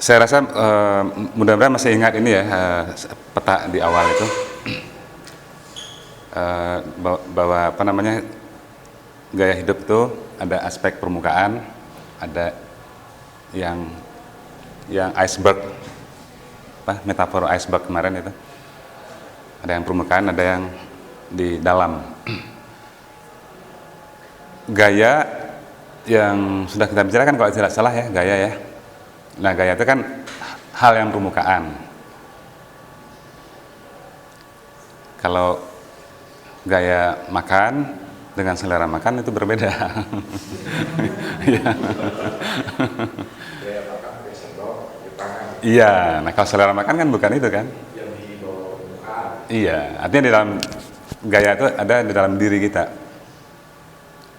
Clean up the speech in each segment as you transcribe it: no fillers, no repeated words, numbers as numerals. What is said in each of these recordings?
Saya rasa mudah-mudahan masih ingat ini ya, peta di awal itu, bahwa apa namanya, gaya hidup itu ada aspek permukaan, ada yang iceberg, metafor iceberg kemarin itu, ada yang permukaan, ada yang di dalam. Gaya yang sudah kita bicarakan kalau tidak salah ya, gaya ya. Nah, gaya itu kan hal yang permukaan. Kalau gaya makan dengan selera makan itu berbeda. Iya, nah kalau selera makan kan bukan itu kan? Iya, artinya di dalam gaya itu ada di dalam diri kita.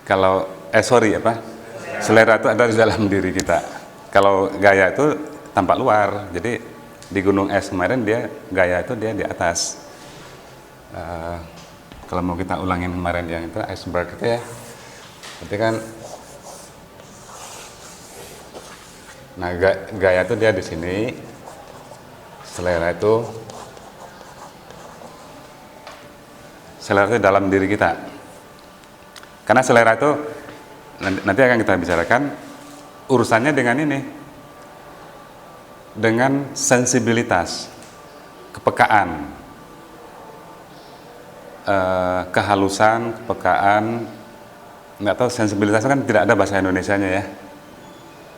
Kalau selera itu ada di dalam diri kita. Kalau gaya itu tampak luar, jadi di gunung es kemarin gaya itu dia di atas. Kalau mau kita ulangin kemarin yang itu iceberg itu ya, berarti kan, nah gaya itu dia di sini, selera itu dalam diri kita. Karena selera itu nanti akan kita bicarakan urusannya dengan ini, dengan sensibilitas, kepekaan, kehalusan, kepekaan. Nggak tahu sensibilitas kan tidak ada bahasa Indonesianya ya.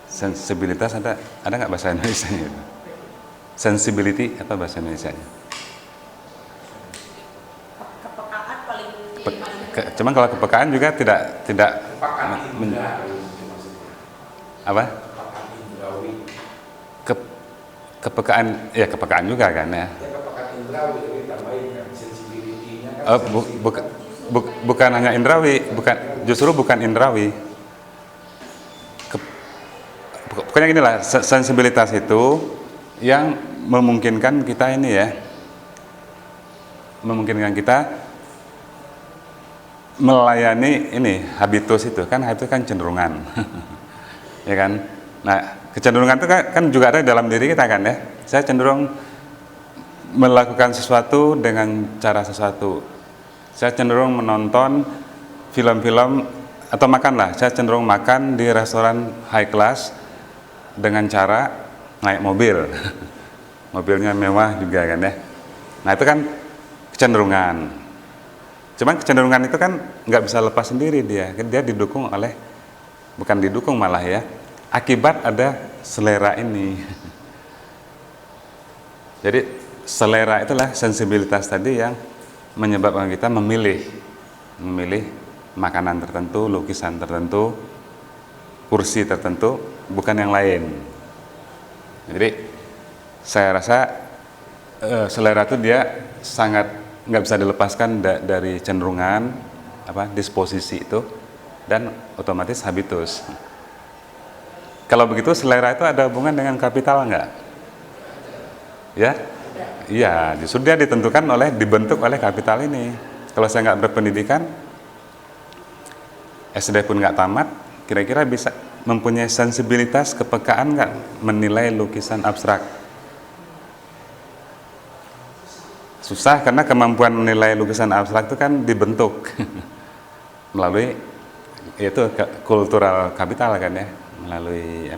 Sensibilitas ada nggak bahasa Indonesianya itu? Sensibility apa bahasa Indonesianya? Kepekaan paling Cuman kalau kepekaan juga tidak apa? Kepekaan ya, kepekaan juga kan ya. Kepekaan indrawi tapi tambahin kan sensibility-nya kan. Bukan hanya indrawi, justru bukan indrawi. Pokoknya inilah sensibilitas itu yang memungkinkan kita ini ya, memungkinkan kita melayani ini habitus itu kan cenderungan. Ya kan? Nah, kecenderungan itu kan juga ada dalam diri kita kan ya. Saya cenderung melakukan sesuatu dengan cara sesuatu. Saya cenderung menonton film-film atau makan lah. Saya cenderung makan di restoran high class dengan cara naik mobil. Mobilnya mewah juga kan ya. Nah, itu kan kecenderungan. Cuman kecenderungan itu kan nggak bisa lepas sendiri dia didukung oleh, bukan didukung malah ya, akibat ada selera ini. Jadi selera itulah sensibilitas tadi yang menyebabkan kita memilih makanan tertentu, lukisan tertentu, kursi tertentu, bukan yang lain. Jadi saya rasa selera itu dia sangat nggak bisa dilepaskan dari cenderungan, disposisi itu, dan otomatis habitus. Kalau begitu selera itu ada hubungan dengan kapital nggak? Ya? Iya, justru dia dibentuk oleh kapital ini. Kalau saya nggak berpendidikan, SD pun nggak tamat, kira-kira bisa mempunyai sensibilitas, kepekaan nggak menilai lukisan abstrak? Susah, karena kemampuan menilai lukisan abstrak itu kan dibentuk melalui itu kultural kapital kan ya, melalui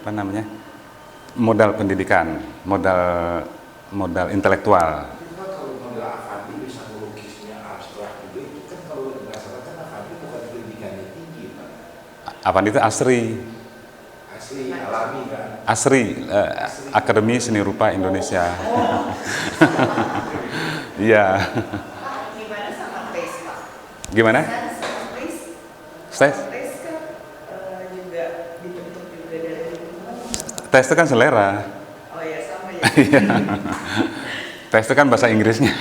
modal pendidikan, modal intelektual. Kalau model Avandi bisa melukisnya abstrak itu kan, kalau berdasarkan kan Avandi bukan pendidikannya tinggi Pak. Avandi itu asri Alami kan. Asri, Akademi Seni Rupa Indonesia. Iya. Gimana sama tes, Pak? Gimana? Tes? Tes kan juga dibentuk juga dari lingkungan. Tes itu kan selera. Oh ya, sama ya. Iya. Tes itu kan bahasa Inggrisnya.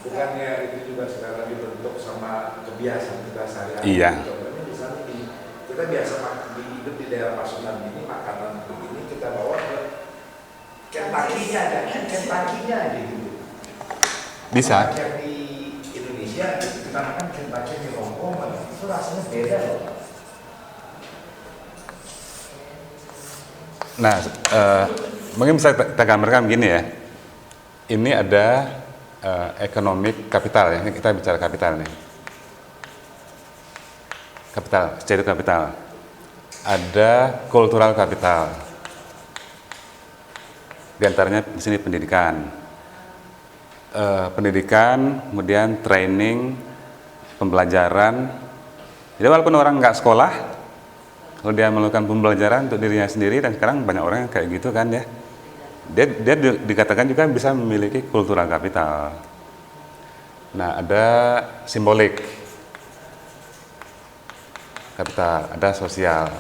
Bukannya itu juga sekarang dibentuk sama kebiasaan kita sehari-hari. Iya. Contohnya misalnya kita biasa hidup di daerah Pasundan ini, makanan begini kita bawa ke Kentucky-nya ada gitu. Bisa. Yang di Indonesia kita makan Kentucky di Hongkong itu rasanya beda loh. Nah, Mungkin bisa kita gambarkan begini ya. Ini ada economic capital ya. Ini kita bicara kapital nih. Kapital, secara kapital. Ada cultural capital. Di antaranya di sini pendidikan. Pendidikan, kemudian training, pembelajaran. Jadi walaupun orang nggak sekolah, kalau dia melakukan pembelajaran untuk dirinya sendiri, dan sekarang banyak orang yang kayak gitu kan ya. Dia dikatakan juga bisa memiliki cultural capital. Nah, ada simbolik capital, ada sosial.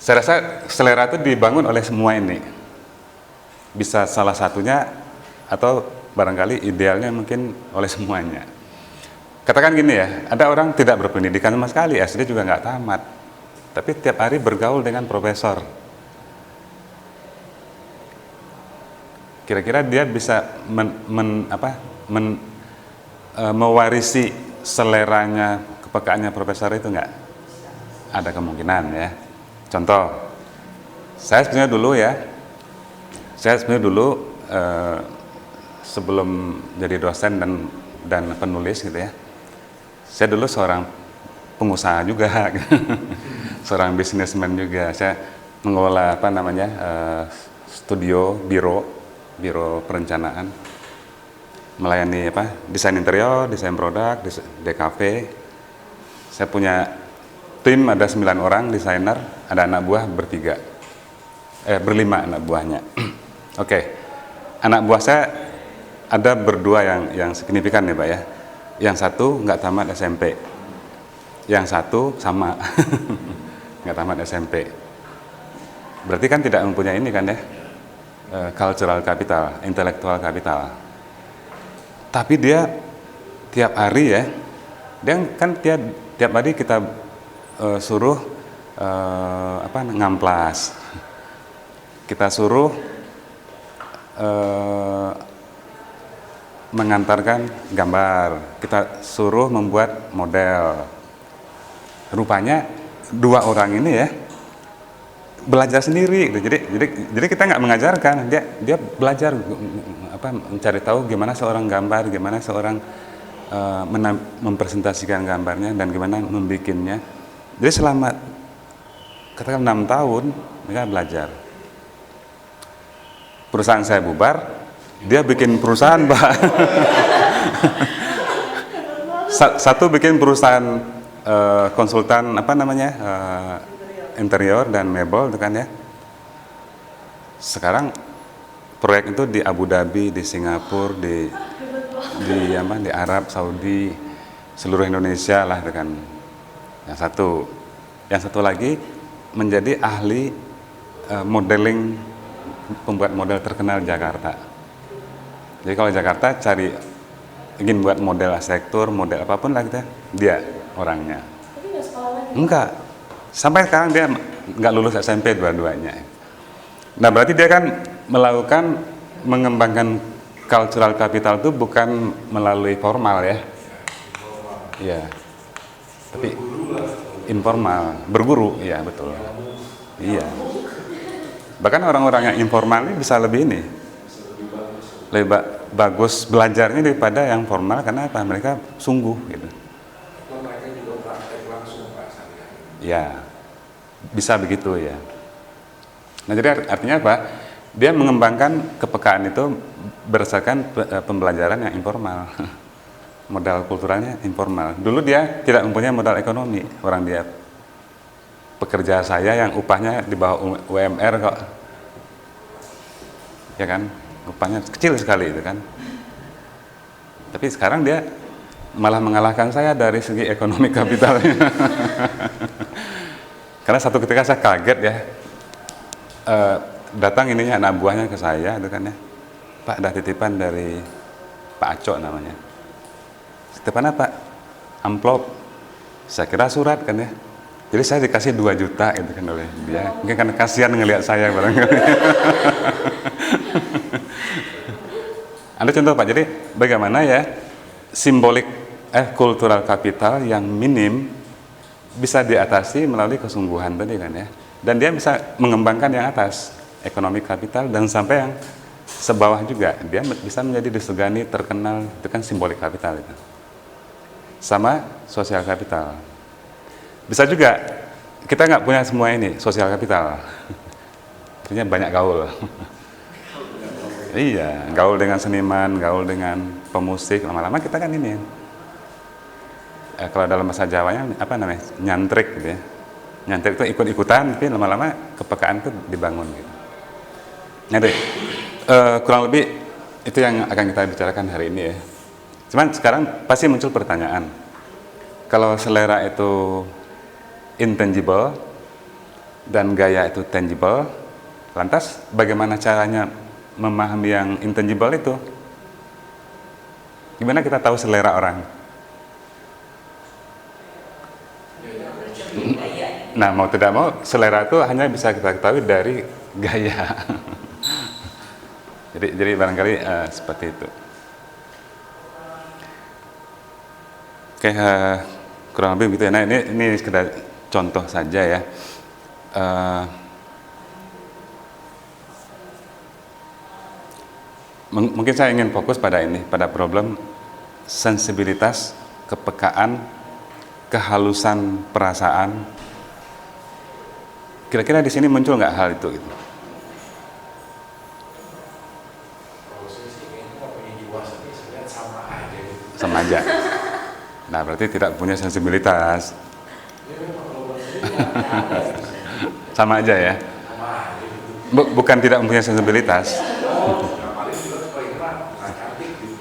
Saya rasa selera itu dibangun oleh semua ini. Bisa salah satunya atau barangkali idealnya mungkin oleh semuanya. Katakan gini ya, ada orang tidak berpendidikan sama sekali, SD juga nggak tamat, tapi tiap hari bergaul dengan profesor. Kira-kira dia bisa mewarisi seleranya, kepekaannya profesor itu nggak? Ada kemungkinan ya. Contoh, saya sebenarnya dulu sebelum jadi dosen dan penulis gitu ya, saya dulu seorang pengusaha juga, seorang bisnismen juga. Saya mengelola studio, biro perencanaan, melayani desain interior, desain produk, DKV. Saya punya tim ada 9 orang desainer, ada anak buah berlima anak buahnya. Oke, anak buah saya ada berdua yang signifikan ya Pak ya. Yang satu nggak tamat SMP, yang satu sama nggak tamat SMP. Berarti kan tidak mempunyai ini kan ya, cultural capital, intellectual capital. Tapi dia tiap hari ya, dia kan tiap hari kita suruh ngamplas, kita suruh mengantarkan gambar, kita suruh membuat model. Rupanya dua orang ini ya belajar sendiri, jadi kita nggak mengajarkan, dia belajar mencari tahu gimana seorang gambar, gimana seorang mempresentasikan gambarnya dan gimana membikinnya. Jadi selama katakan 6 tahun mereka belajar. Perusahaan saya bubar, dia bikin perusahaan Pak. Satu bikin perusahaan konsultan interior dan mebel itu kan ya. Sekarang proyek itu di Abu Dhabi, di Singapura, di Arab Saudi, seluruh Indonesia lah itu kan. Yang satu lagi menjadi ahli modeling, pembuat model terkenal Jakarta. Jadi kalau Jakarta ingin buat model arsitektur, model apapun lah kita, dia orangnya. Tapi nggak sekolah lagi? Enggak. Sampai sekarang dia nggak lulus SMP dua-duanya. Nah berarti dia kan mengembangkan cultural capital itu bukan melalui formal ya. Iya. Tapi informal, berguru, ya betul. Iya. Bahkan orang-orang yang informal ini bisa lebih bagus belajarnya daripada yang formal, karena mereka sungguh gitu. Mereka juga praktek langsung Pak sehari-hari. Ya, bisa begitu ya. Nah jadi artinya apa? Dia mengembangkan kepekaan itu berdasarkan pembelajaran yang informal. Modal kulturalnya informal. Dulu dia tidak mempunyai modal ekonomi. Orang dia pekerja saya yang upahnya di bawah UMR kok. Ya kan? Upahnya kecil sekali itu kan. Tapi sekarang dia malah mengalahkan saya dari segi ekonomi kapitalnya. Karena satu ketika saya kaget ya. Datang anak buahnya ke saya itu kan ya. Pak, ada titipan dari Pak Acok namanya. Titipan apa? Amplop. Saya kira surat kan ya. Jadi saya dikasih 2 juta gitu kan oleh dia. Mungkin karena kasihan ngelihat saya barangkali. Anda contoh Pak, jadi bagaimana ya simbolik kultural kapital yang minim bisa diatasi melalui kesungguhan tadi kan ya. Dan dia bisa mengembangkan yang atas. ekonomi kapital, dan sampai yang sebawah juga dia bisa menjadi disegani, terkenal, itu kan simbolik kapital itu. Sama sosial kapital. Bisa juga kita nggak punya semua ini sosial kapital, artinya banyak gaul. Iya, gaul dengan seniman, gaul dengan pemusik, lama-lama kita kan ini. Kalau dalam bahasa Jawanya apa namanya, nyantrik gitu ya. Nyantrik itu ikut-ikutan, tapi lama-lama kepekaan itu dibangun gitu. Jadi kurang lebih itu yang akan kita bicarakan hari ini ya. Cuman sekarang pasti muncul pertanyaan, kalau selera itu intangible dan gaya itu tangible, lantas bagaimana caranya memahami yang intangible itu? Gimana kita tahu selera orang? Nah, mau tidak mau selera itu hanya bisa kita ketahui dari gaya. jadi barangkali seperti itu. Oke, kurang lebih begitu ya. Nah, ini sekedar contoh saja ya. Mungkin saya ingin fokus pada ini, pada problem sensibilitas, kepekaan, kehalusan perasaan. Kira-kira di sini muncul nggak hal itu gitu? Kalau saya sih kayaknya nggak punya jiwa seni, saya lihat sama aja gitu. Sama aja. Nah, berarti tidak punya sensibilitas. Ya memang kalau buat saya nggak ada gitu. Sama aja ya. Sama aja gitu. Bukan tidak mempunyai sensibilitas. Oh, nah paling juga supaya enak, nggak cantik gitu.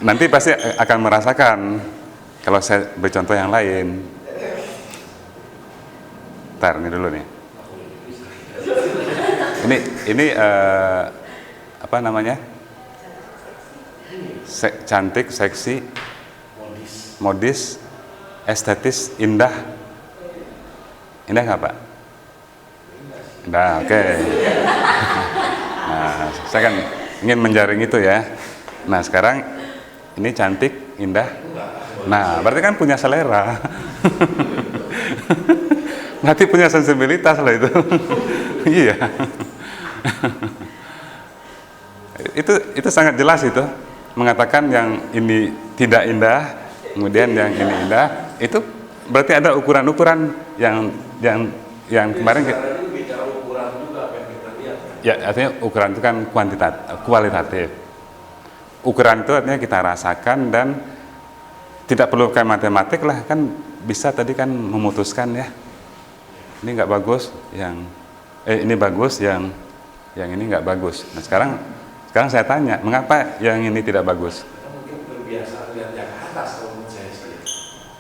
Nanti pasti akan merasakan kalau saya beri contoh yang lain. Ntar, ini dulu nih. Ini apa namanya? Cantik, seksi, modis, estetis, indah. Indah nggak Pak? Indah, oke. Nah, saya kan ingin menjaring itu ya. Nah, sekarang ini cantik, indah. Nah, berarti kan punya selera. Berarti punya sensibilitas lah itu. Iya. Itu sangat jelas itu. Mengatakan yang ini tidak indah, kemudian yang ini indah, itu berarti ada ukuran-ukuran yang kemarin kita, Itu bicara ukuran juga apa yang kita lihat. ya artinya ukuran itu kan kualitatif. Ukuran itu artinya kita rasakan dan tidak perlu kayak matematik lah, kan bisa tadi kan memutuskan ya. Ini nggak bagus, ini bagus, yang ini nggak bagus. Nah sekarang saya tanya, mengapa yang ini tidak bagus? Kita mungkin terbiasa lihat yang atas kalau menurut saya sih.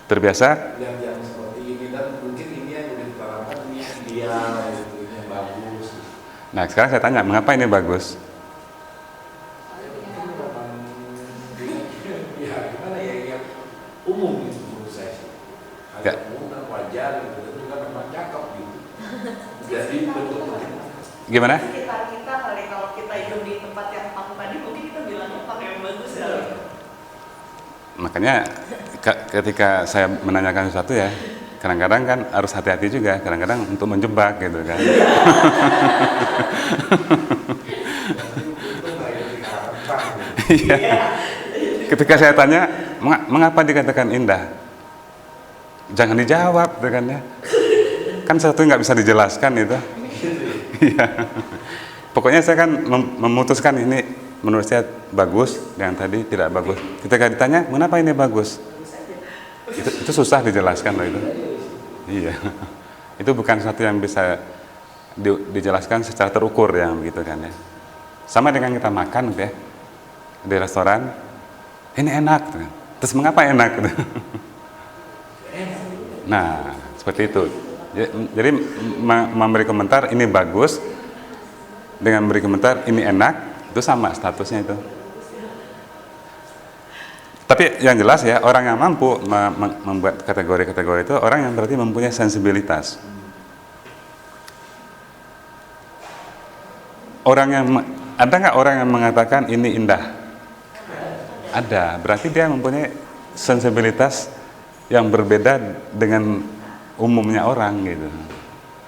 Terbiasa? Lihat yang seperti ini dan mungkin ini yang udah diterangkan ini yang ideal, gitu, ini yang bagus. Nah sekarang saya tanya, mengapa ini bagus? Mungkin memang ya gimana ya yang umum gitu menurut saya sih. Ya. Agak umum dan wajar gitu dan juga memang cakep gitu. Jadi bentuk-bentuk. Gimana? Sekitar kita kali, kalau kita hidup di tempat yang kamu tadi, mungkin kita bilangnya pakai yang bagus ya. Makanya ketika saya menanyakan sesuatu ya, kadang-kadang kan harus hati-hati juga, kadang-kadang untuk menjebak gitu kan. Iya. Ketika saya tanya, mengapa dikatakan indah? Jangan dijawab, gitu kan ya. Kan sesuatu nggak bisa dijelaskan itu. Iya. Pokoknya saya kan memutuskan ini menurut saya bagus, yang tadi tidak bagus. Ketika ditanya, mengapa ini bagus? Itu susah dijelaskan loh itu. Iya. Itu bukan sesuatu yang bisa dijelaskan secara terukur yang begitu kan ya. Sama dengan kita makan gitu ya. Di restoran, ini enak. Gitu. Terus mengapa enak? Gitu. Nah, seperti itu. Jadi memberi komentar ini bagus dengan memberi komentar ini enak, itu sama statusnya itu. Tapi yang jelas ya, orang yang mampu membuat kategori-kategori itu orang yang berarti mempunyai sensibilitas. Ada nggak orang yang mengatakan ini indah? Ada, berarti dia mempunyai sensibilitas yang berbeda dengan umumnya orang gitu.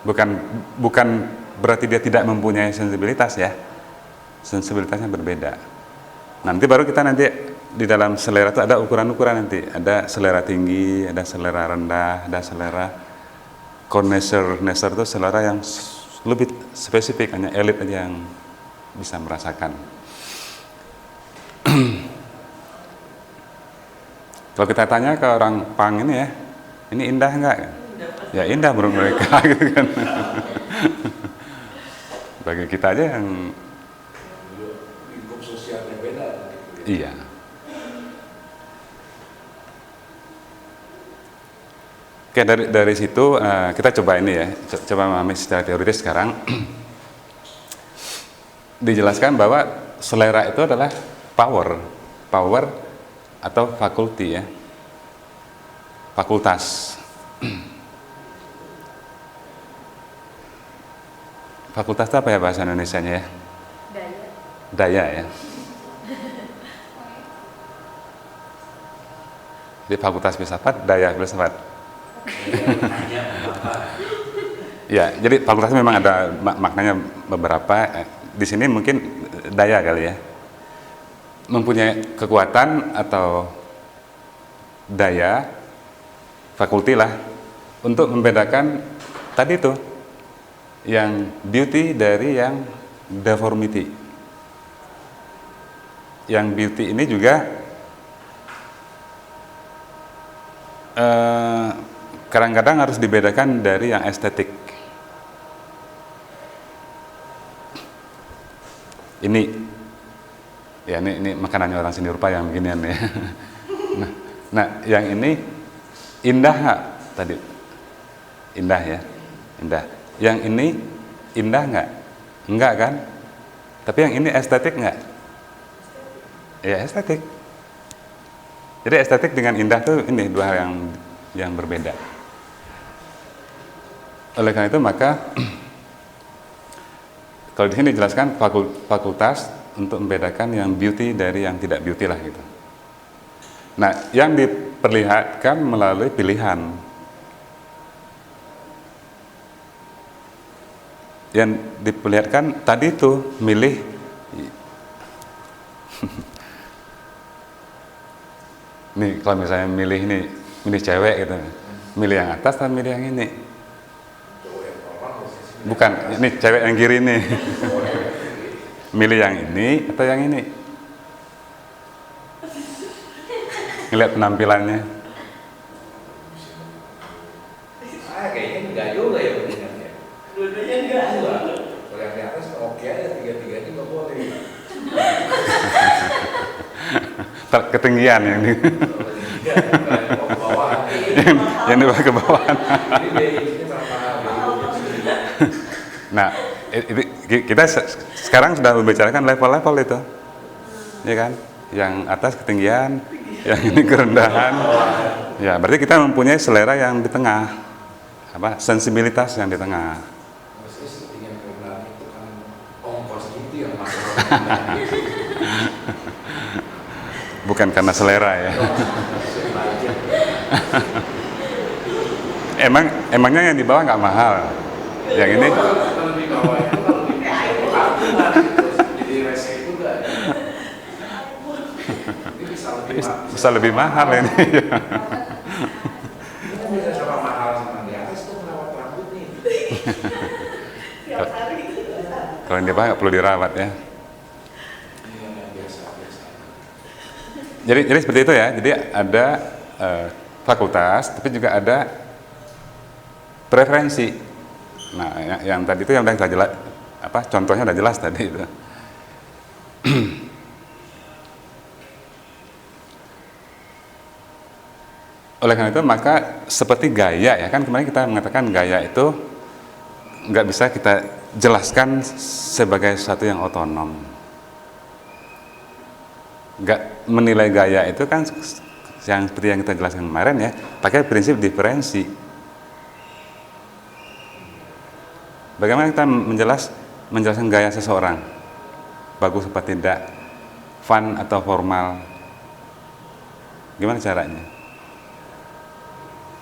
Bukan bukan berarti dia tidak mempunyai sensibilitas ya. Sensibilitasnya berbeda. Nanti baru kita nanti di dalam selera itu ada ukuran-ukuran nanti. Ada selera tinggi, ada selera rendah, ada selera connoisseur. Connoisseur itu selera yang lebih spesifik, hanya elit aja yang bisa merasakan. Kalau kita tanya ke orang pang ini ya, ini indah enggak? Ya indah menurut mereka gitu kan. Bagi kita aja yang lingkup sosialnya beda. iya. Oke, dari situ kita coba ini ya, coba memahami secara teoritis sekarang. Dijelaskan bahwa selera itu adalah power atau fakulti ya, fakultas. Fakultas itu apa ya bahasa Indonesianya ya? Daya ya. Jadi fakultas filsafat, daya filsafat. Ya, jadi fakultas memang ada maknanya beberapa. Di sini mungkin daya kali ya. Mempunyai kekuatan atau daya, fakulti lah, untuk membedakan tadi itu, yang beauty dari yang deformity. Yang beauty ini juga kadang-kadang harus dibedakan dari yang estetik. Ini ya, ini makanannya orang seni rupa yang beginian ya. Nah, yang ini indah nggak tadi? Indah ya, indah. Yang ini indah nggak? Enggak kan? Tapi yang ini estetik nggak? Ya estetik. Jadi estetik dengan indah tuh ini dua hal yang berbeda. Oleh karena itu maka kalau di sini dijelaskan fakultas untuk membedakan yang beauty dari yang tidak beauty lah gitu. Nah, yang diperlihatkan melalui pilihan. Yang diperlihatkan tadi itu milih nih, kalau misalnya milih cewek gitu, milih yang atas atau milih yang ini? Bukan, ini cewek yang kiri nih. Milih yang ini atau yang ini? Ngeliat penampilannya. Kayaknya enggak juga ya pilihannya. Dua-duanya enggak. Kalau yang di atas oke aja, tiga-tiganya nggak boleh. Ketinggian yang di yang di bawah ke bawah. Nah, kita sekarang sudah membicarakan level-level itu, ya kan? Yang atas ketinggian, yang ini kerendahan. Ya, berarti kita mempunyai selera yang di tengah, apa? Sensibilitas yang di tengah. Maksudnya setinggian kerendahan itu kan ongkos itu yang masalah. Bukan karena selera ya. Emangnya yang di bawah nggak mahal? Yang ini? Lebih bawah itu jadi rese juga. Ini Bisa lebih mahal ini. Ini bisa sama mahal sama di atas tuh merawat rambut nih. Tiap hari gitu. Kalau yang di bawah nggak perlu dirawat ya. Jadi seperti itu ya. Jadi ada fakultas, tapi juga ada preferensi. Nah, yang tadi itu yang udah kita jelas, apa contohnya udah jelas tadi itu. Oleh karena itu maka seperti gaya ya kan, kemarin kita mengatakan gaya itu nggak bisa kita jelaskan sebagai sesuatu yang otonom. Nggak menilai gaya itu kan yang seperti yang kita jelaskan kemarin ya, pakai prinsip diferensi. Bagaimana kita menjelaskan gaya seseorang, bagus apa tidak, fun atau formal, gimana caranya?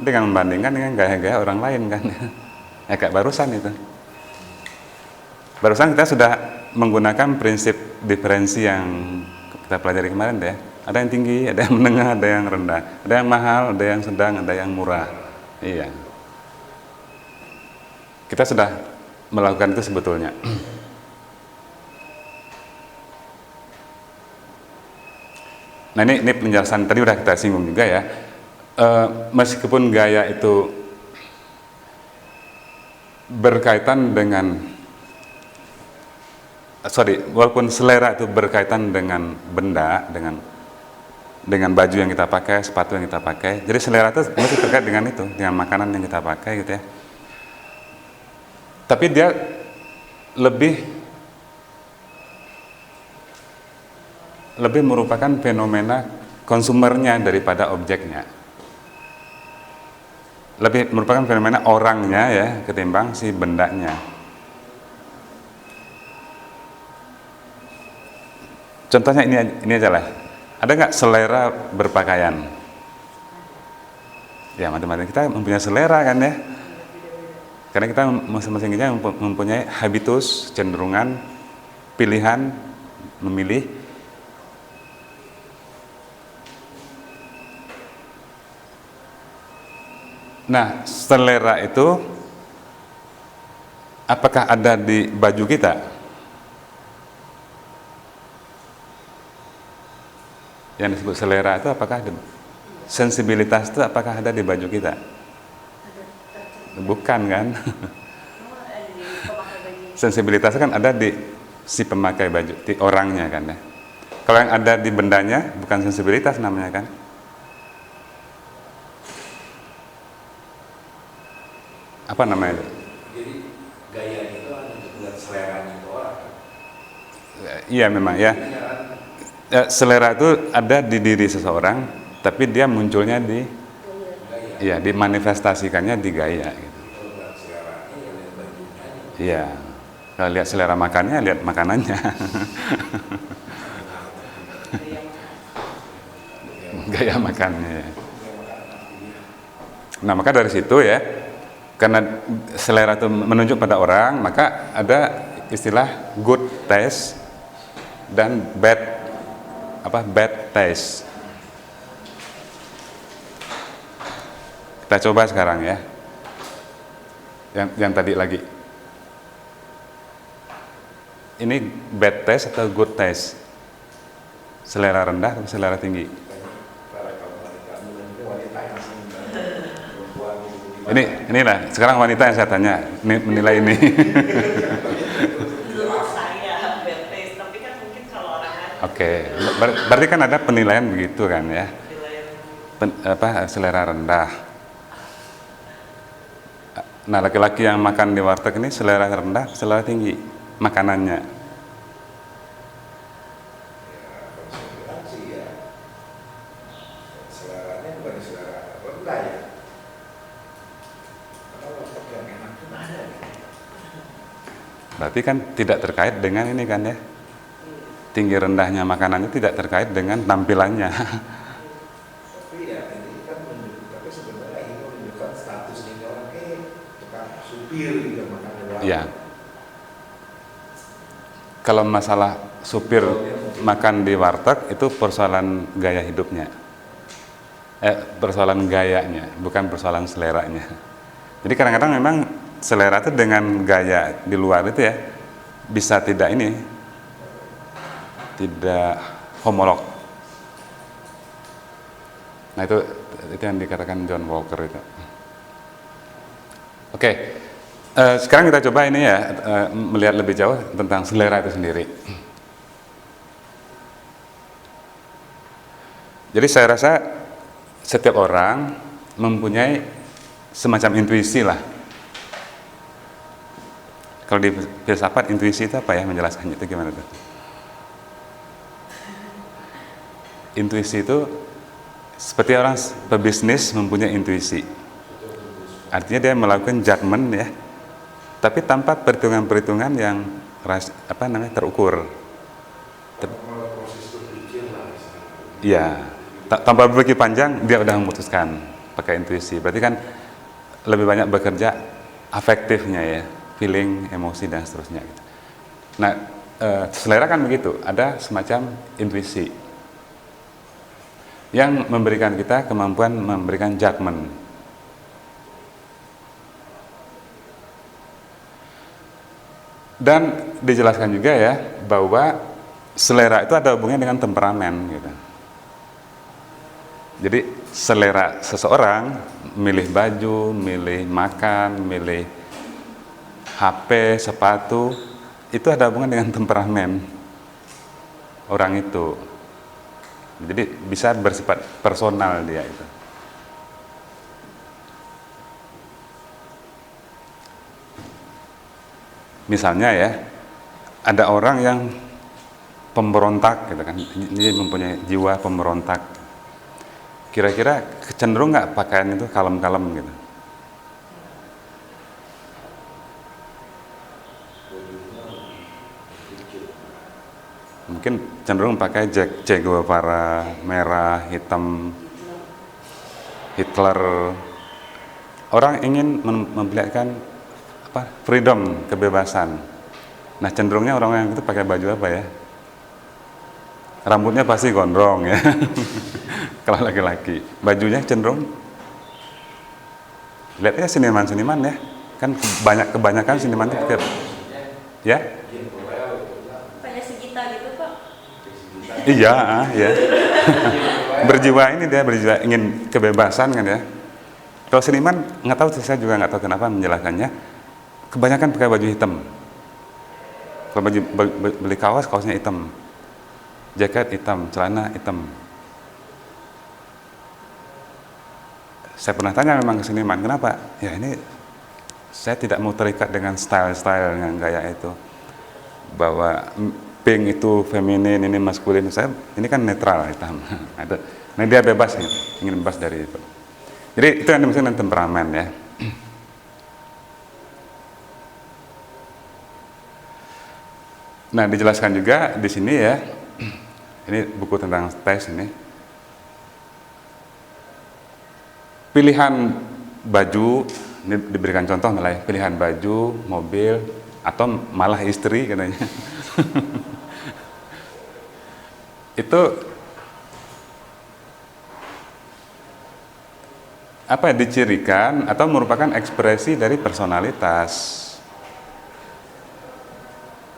Dengan membandingkan dengan gaya-gaya orang lain kan, Ya kayak barusan itu. Barusan kita sudah menggunakan prinsip diferensi yang kita pelajari kemarin deh. Ada yang tinggi, ada yang menengah, ada yang rendah. Ada yang mahal, ada yang sedang, ada yang murah. Iya. Kita sudah melakukan itu sebetulnya. Nah ini penjelasan tadi udah kita singgung juga ya. Meskipun gaya itu berkaitan dengan walaupun selera itu berkaitan dengan benda, dengan baju yang kita pakai, sepatu yang kita pakai. Jadi selera itu masih terkait dengan itu, dengan makanan yang kita pakai gitu ya. Tapi dia lebih merupakan fenomena konsumernya daripada objeknya. Lebih merupakan fenomena orangnya ya ketimbang si bendanya. Contohnya ini aja lah. Ada nggak selera berpakaian? Ya macam-macam, kita mempunyai selera kan ya. Karena kita masing-masing kita mempunyai habitus, cenderungan, pilihan, memilih. Nah, selera itu apakah ada di baju kita? Yang disebut selera itu apakah ada? Sensibilitas itu apakah ada di baju kita? Bukan kan? Sensibilitas kan ada di si pemakai baju, di orangnya kan ya. Kalau yang ada di bendanya bukan sensibilitas namanya kan? Apa namanya itu? Jadi gaya itu hanya dengan seleranya itu orang. Iya memang ya. Selera itu ada di diri seseorang, tapi dia munculnya di Gaya. ya dimanifestasikannya di gaya gitu. Kalau nggak seleranya ya lihat bajunya aja. Iya. Kalau lihat selera makannya, lihat makanannya. Gaya makannya. Nah, maka dari situ ya, karena selera itu menunjuk pada orang, maka ada istilah good taste dan bad taste. Kita coba sekarang ya. Yang tadi lagi. Ini bad taste atau good taste? Selera rendah atau selera tinggi? Para kaum wanita yang sering perempuan gitu. Inilah sekarang wanita yang saya tanya menilai ini. Menurut saya bad taste, tapi kan mungkin kalau orang lain Oke, berarti kan ada penilaian begitu kan ya? nilai Selera rendah. Nah, laki-laki yang makan di warteg ini selera rendah, selera tinggi makanannya. Konsumen sih ya. Seleranya bukan selera rendah ya. Karena warteg yang enak itu ada. Berarti kan tidak terkait dengan ini kan ya? Tinggi rendahnya makanannya tidak terkait dengan tampilannya. Tapi ya ini kan tapi sebenarnya ini menunjukkan status ini orang tukang supir juga makan di warteg. Ya. Kalau masalah supir makan di warteg itu persoalan gaya hidupnya. Persoalan gayanya, bukan persoalan seleranya. Jadi kadang-kadang memang selera itu dengan gaya di luar itu ya bisa tidak homolog. Nah itu yang dikatakan John Walker itu. Oke, sekarang kita coba ini ya melihat lebih jauh tentang selera itu sendiri. Jadi saya rasa setiap orang mempunyai semacam intuisi lah. Kalau di filsafat intuisi itu apa ya, menjelaskannya itu gimana tuh? Intuisi itu seperti orang pebisnis mempunyai intuisi. Artinya dia melakukan judgement ya, tapi tanpa perhitungan-perhitungan yang terukur. Proses berpikir lah. Iya, tanpa berpikir panjang dia udah memutuskan pakai intuisi. Berarti kan lebih banyak bekerja afektifnya ya, feeling, emosi dan seterusnya gitu. Nah, selera kan begitu, ada semacam intuisi yang memberikan kita kemampuan memberikan judgement. Dan dijelaskan juga ya bahwa selera itu ada hubungannya dengan temperamen gitu. Jadi selera seseorang milih baju, milih makan, milih HP, sepatu, itu ada hubungan dengan temperamen orang itu. Jadi bisa bersifat personal dia itu. Misalnya ya, ada orang yang pemberontak gitu kan, ini mempunyai jiwa pemberontak. Kira-kira cenderung nggak pakaian itu kalem-kalem gitu? Mungkin cenderung pakai Che Guevara, merah, hitam, Hitler. Orang ingin memperlihatkan freedom, kebebasan. Nah, cenderungnya orang yang itu pakai baju apa ya? Rambutnya pasti gondrong ya. Kalau laki-laki, bajunya cenderung. Lihat ya seniman-seniman ya, kan kebanyakan seniman itu pakai, ya? Kayak Sugita gitu Pak. Iya, ya. Berjiwa ini dia berjiwa ingin kebebasan kan ya. Kalau seniman nggak tahu, saya juga nggak tahu kenapa menjelaskannya. Kebanyakan pakai baju hitam. Kalau beli kaosnya hitam, jaket hitam, celana hitam. Saya pernah tanya memang ke seniman, kenapa? Ya ini saya tidak mau terikat dengan style-style yang gaya itu. Bahwa pink itu feminin, ini maskulin. Saya ini kan netral hitam. Nah dia bebas, ingin bebas dari itu. Jadi itu yang dimaksud dengan temperamen ya. Nah dijelaskan juga di sini ya. Ini buku tentang tes ini. Pilihan baju, ini diberikan contoh malah ya, pilihan baju, mobil, atau malah istri katanya. Itu apa ya, dicirikan atau merupakan ekspresi dari personalitas.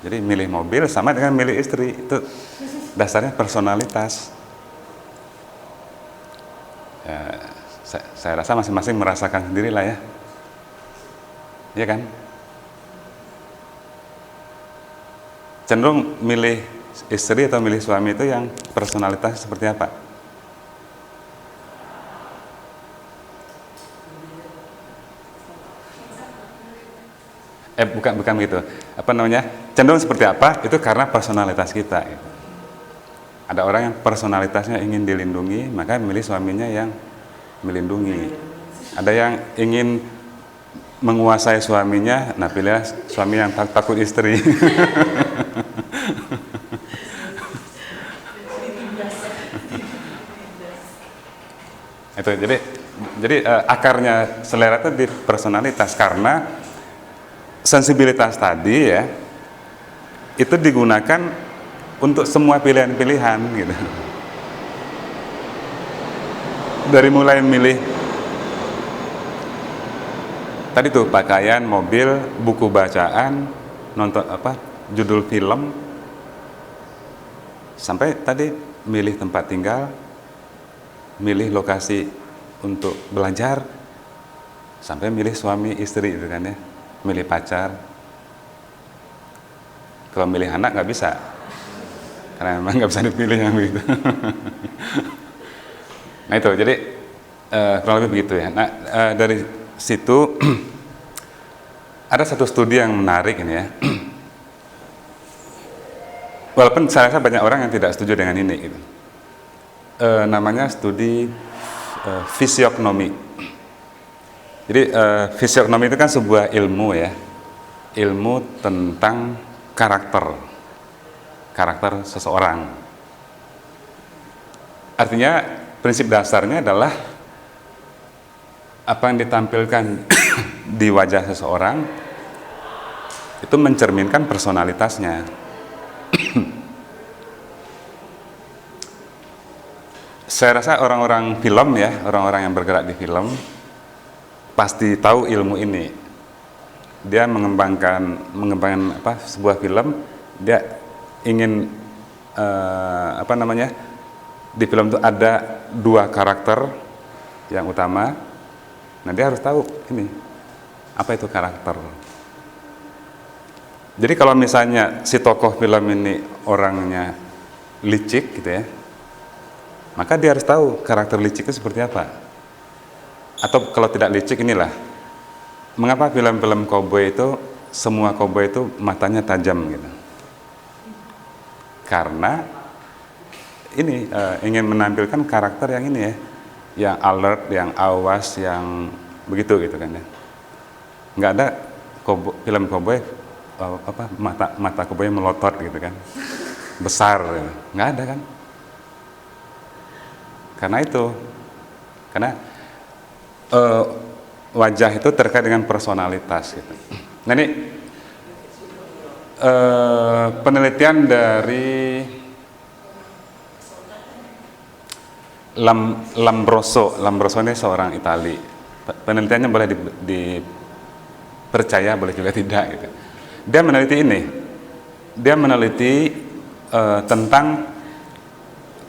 Jadi milih mobil sama dengan milih istri, itu dasarnya personalitas. Ya, saya rasa masing-masing merasakan sendiri lah ya. Iya kan? Cenderung milih istri atau milih suami itu yang personalitas seperti apa? Bukan begitu. Apa namanya? Cenderung seperti apa? Itu karena personalitas kita. Gitu. Ada orang yang personalitasnya ingin dilindungi, maka milih suaminya yang melindungi. Ada yang ingin menguasai suaminya, nah pilihlah suami yang takut istri. Itu jadi akarnya selera itu di personalitas, karena sensibilitas tadi ya itu digunakan untuk semua pilihan-pilihan gitu. Dari mulai milih tadi tuh pakaian, mobil, buku bacaan, nonton judul film, sampai tadi milih tempat tinggal, milih lokasi untuk belajar, sampai milih suami istri gitu kan ya, milih pacar. Kalau milih anak nggak bisa, karena memang nggak bisa dipilih yang begitu. Nah itu, jadi kurang lebih begitu ya. Nah dari situ ada satu studi yang menarik ini ya. Walaupun saya rasa banyak orang yang tidak setuju dengan ini gitu. Namanya studi fisiognomi. Jadi fisiognomi itu kan sebuah ilmu ya, ilmu tentang karakter seseorang. Artinya prinsip dasarnya adalah apa yang ditampilkan di wajah seseorang itu mencerminkan personalitasnya. Saya rasa orang-orang film ya, orang-orang yang bergerak di film pasti tahu ilmu ini. Dia mengembangkan sebuah film, dia ingin di film itu ada dua karakter yang utama. Nah, dia harus tahu ini apa itu karakter. Jadi kalau misalnya si tokoh film ini orangnya licik gitu ya, maka dia harus tahu karakter licik itu seperti apa. Atau kalau tidak licik, inilah mengapa film-film koboi itu semua koboi itu matanya tajam gitu. Karena ini ingin menampilkan karakter yang ini ya, yang alert, yang awas, yang begitu gitu kan ya. Nggak ada film koboi mata koboi melotot gitu kan, besar, nggak ada kan. Karena wajah itu terkait dengan personalitas gitu. Nah ini penelitian dari Lambroso ini seorang Itali. Penelitiannya boleh dipercaya, boleh juga tidak gitu. Dia meneliti tentang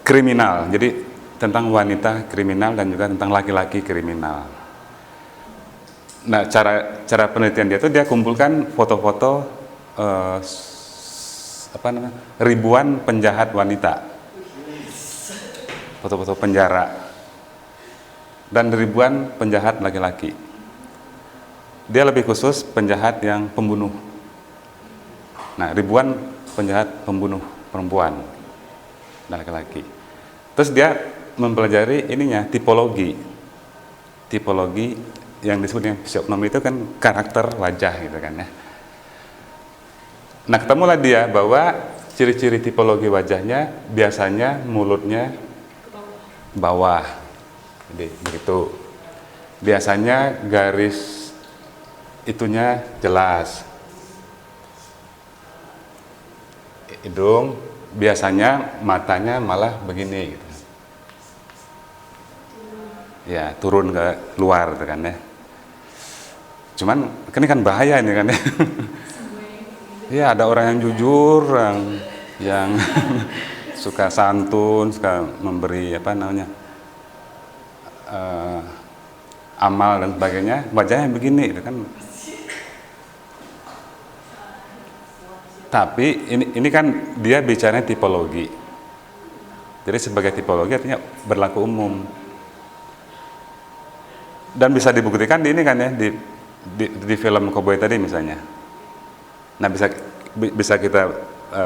kriminal, jadi tentang wanita kriminal dan juga tentang laki-laki kriminal. Nah, cara penelitian dia itu dia kumpulkan foto-foto ribuan penjahat wanita, foto-foto penjara, dan ribuan penjahat laki-laki. Dia lebih khusus penjahat yang pembunuh. Nah, ribuan penjahat pembunuh perempuan dan laki-laki. Terus dia mempelajari tipologi yang disebut dengan fisiognomi itu kan karakter wajah gitu kan ya. Nah, ketemulah dia bahwa ciri-ciri tipologi wajahnya biasanya mulutnya bawah, jadi begitu. Biasanya garis itunya jelas. Hidung biasanya matanya malah begini gitu. Ya, turun ke luar gitu kan ya. Cuman ini kan bahaya ini kan ya. Ya, ada orang yang jujur, yang suka santun, suka memberi amal dan sebagainya, wajahnya begini gitu kan. Tapi ini kan dia bicaranya tipologi. Jadi sebagai tipologi artinya berlaku umum. Dan bisa dibuktikan di ini kan ya, di film Koboi tadi misalnya. Nah, bisa kita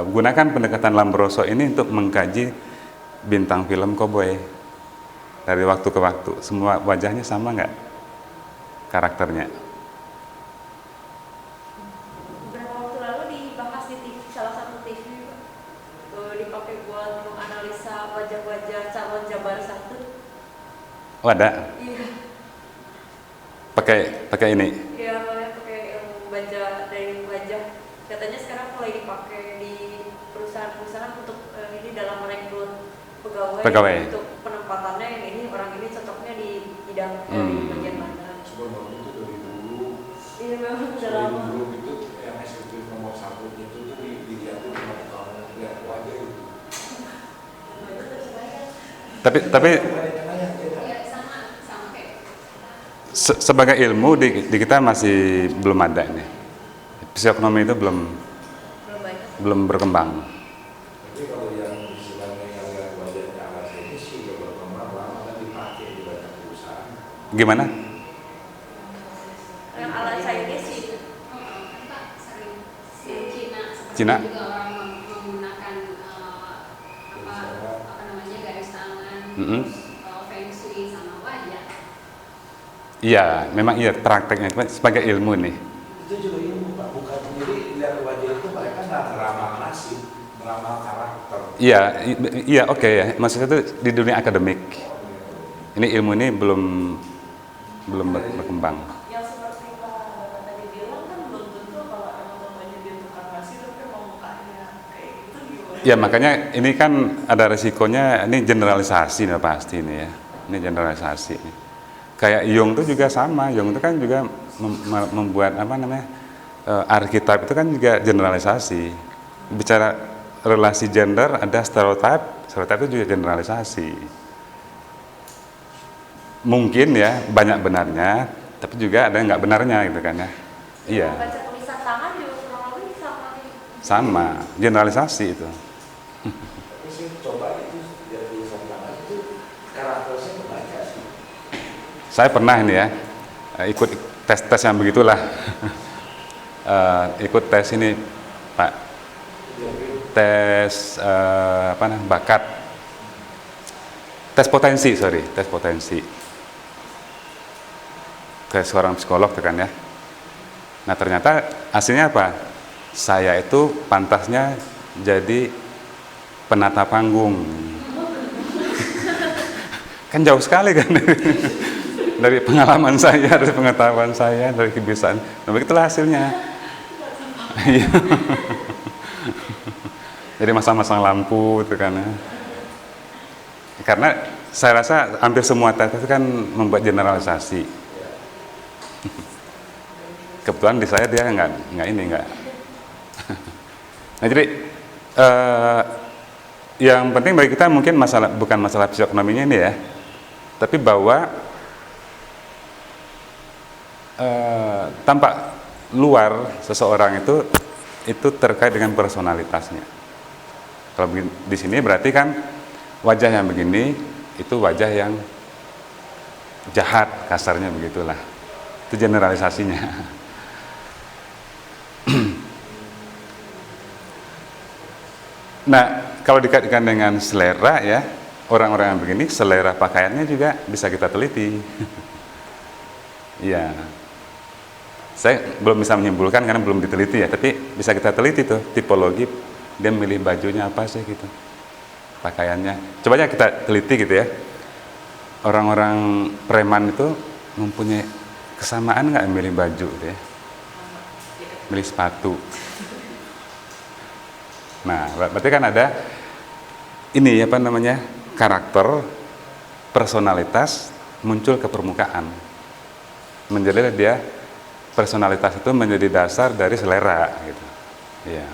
gunakan pendekatan Lambroso ini untuk mengkaji bintang film Koboi dari waktu ke waktu. Semua wajahnya sama nggak karakternya? Beberapa waktu lalu dibahas di TV, salah satu TV, dipakai buat menganalisa wajah-wajah calon Jabar 1. Oh, ada? Iya. Pakai ini? Iya, pakai ilmu baca dari wajah. Katanya sekarang mulai dipakai di perusahaan-perusahaan untuk ini dalam merekrut pegawai. Untuk penempatannya yang ini orang ini cocoknya di bidang di bagian mana. Sebenarnya itu dari dulu. Iya, memang sudah lama. Dulu itu yang eksekutif nomor 1 itu dilihat tuh kalau lihat wajah itu. Tapi sebagai ilmu di kita masih belum ada ini. Fisiognomi itu belum berkembang. Tapi kalau yang istilahnya yang lihat wajahnya alas ini sih udah berkembang lama dan dipakai di banyak perusahaan. Gimana? Yang ala Chinese sih. Cina? Juga orang menggunakan garis tangan, feng shui sama wajah. Iya, memang iya prakteknya sebagai ilmu nih. Itu juga ilmu Pak, bukan jadi lihat wajah itu mereka nggak ngeramal nasib, ngeramal karakter. Iya, oke ya. Maksudnya itu di dunia akademik. Ini ilmu ini belum berkembang. Yang seperti Pak Ya makanya ini kan ada resikonya, ini generalisasi nih pasti ini ya. Ini generalisasi nih. Kayak Jung itu juga sama, Jung itu kan juga membuat apa namanya archetype itu kan juga generalisasi. Bicara relasi gender ada stereotype, stereotype itu juga generalisasi. Mungkin ya banyak benarnya, tapi juga ada yang nggak benarnya gitu kan ya. Iya. Baca tulisan tangan juga kurang lebih sama nih. Sama, generalisasi itu. Tapi sih coba itu dari tulisan tangan itu karakternya kebaca sih. Saya pernah ini ya, ikut tes-tes yang begitulah. Ikut tes ini, Pak. Tes apa namanya, bakat. Tes potensi, tes potensi. Ke seorang psikolog tuh kan ya. Nah ternyata hasilnya apa? Saya itu pantasnya jadi penata panggung. Kan jauh sekali kan dari pengalaman saya, dari pengetahuan saya, dari kebiasaan. Nah begitulah hasilnya. Jadi masang-masang lampu itu kan ya. Karena saya rasa hampir semua tes itu kan membuat generalisasi. Kebetulan di saya dia nggak. Nah jadi yang penting bagi kita mungkin bukan masalah psikoekonominya ini ya, tapi bahwa tampak luar seseorang itu terkait dengan personalitasnya. Kalau di sini berarti kan wajah yang begini itu wajah yang jahat, kasarnya begitulah. Itu generalisasinya. Nah, kalau dikaitkan dengan selera ya, orang-orang yang begini selera pakaiannya juga bisa kita teliti. Iya. Saya belum bisa menyimpulkan karena belum diteliti ya, tapi bisa kita teliti tuh tipologi dia milih bajunya apa sih gitu. Pakaiannya. Coba aja kita teliti gitu ya. Orang-orang preman itu mempunyai kesamaan nggak milih baju gitu ya? Milih sepatu. Nah, berarti kan ada ini apa namanya karakter, personalitas muncul ke permukaan. Menjadilah dia personalitas itu menjadi dasar dari selera gitu. Iya.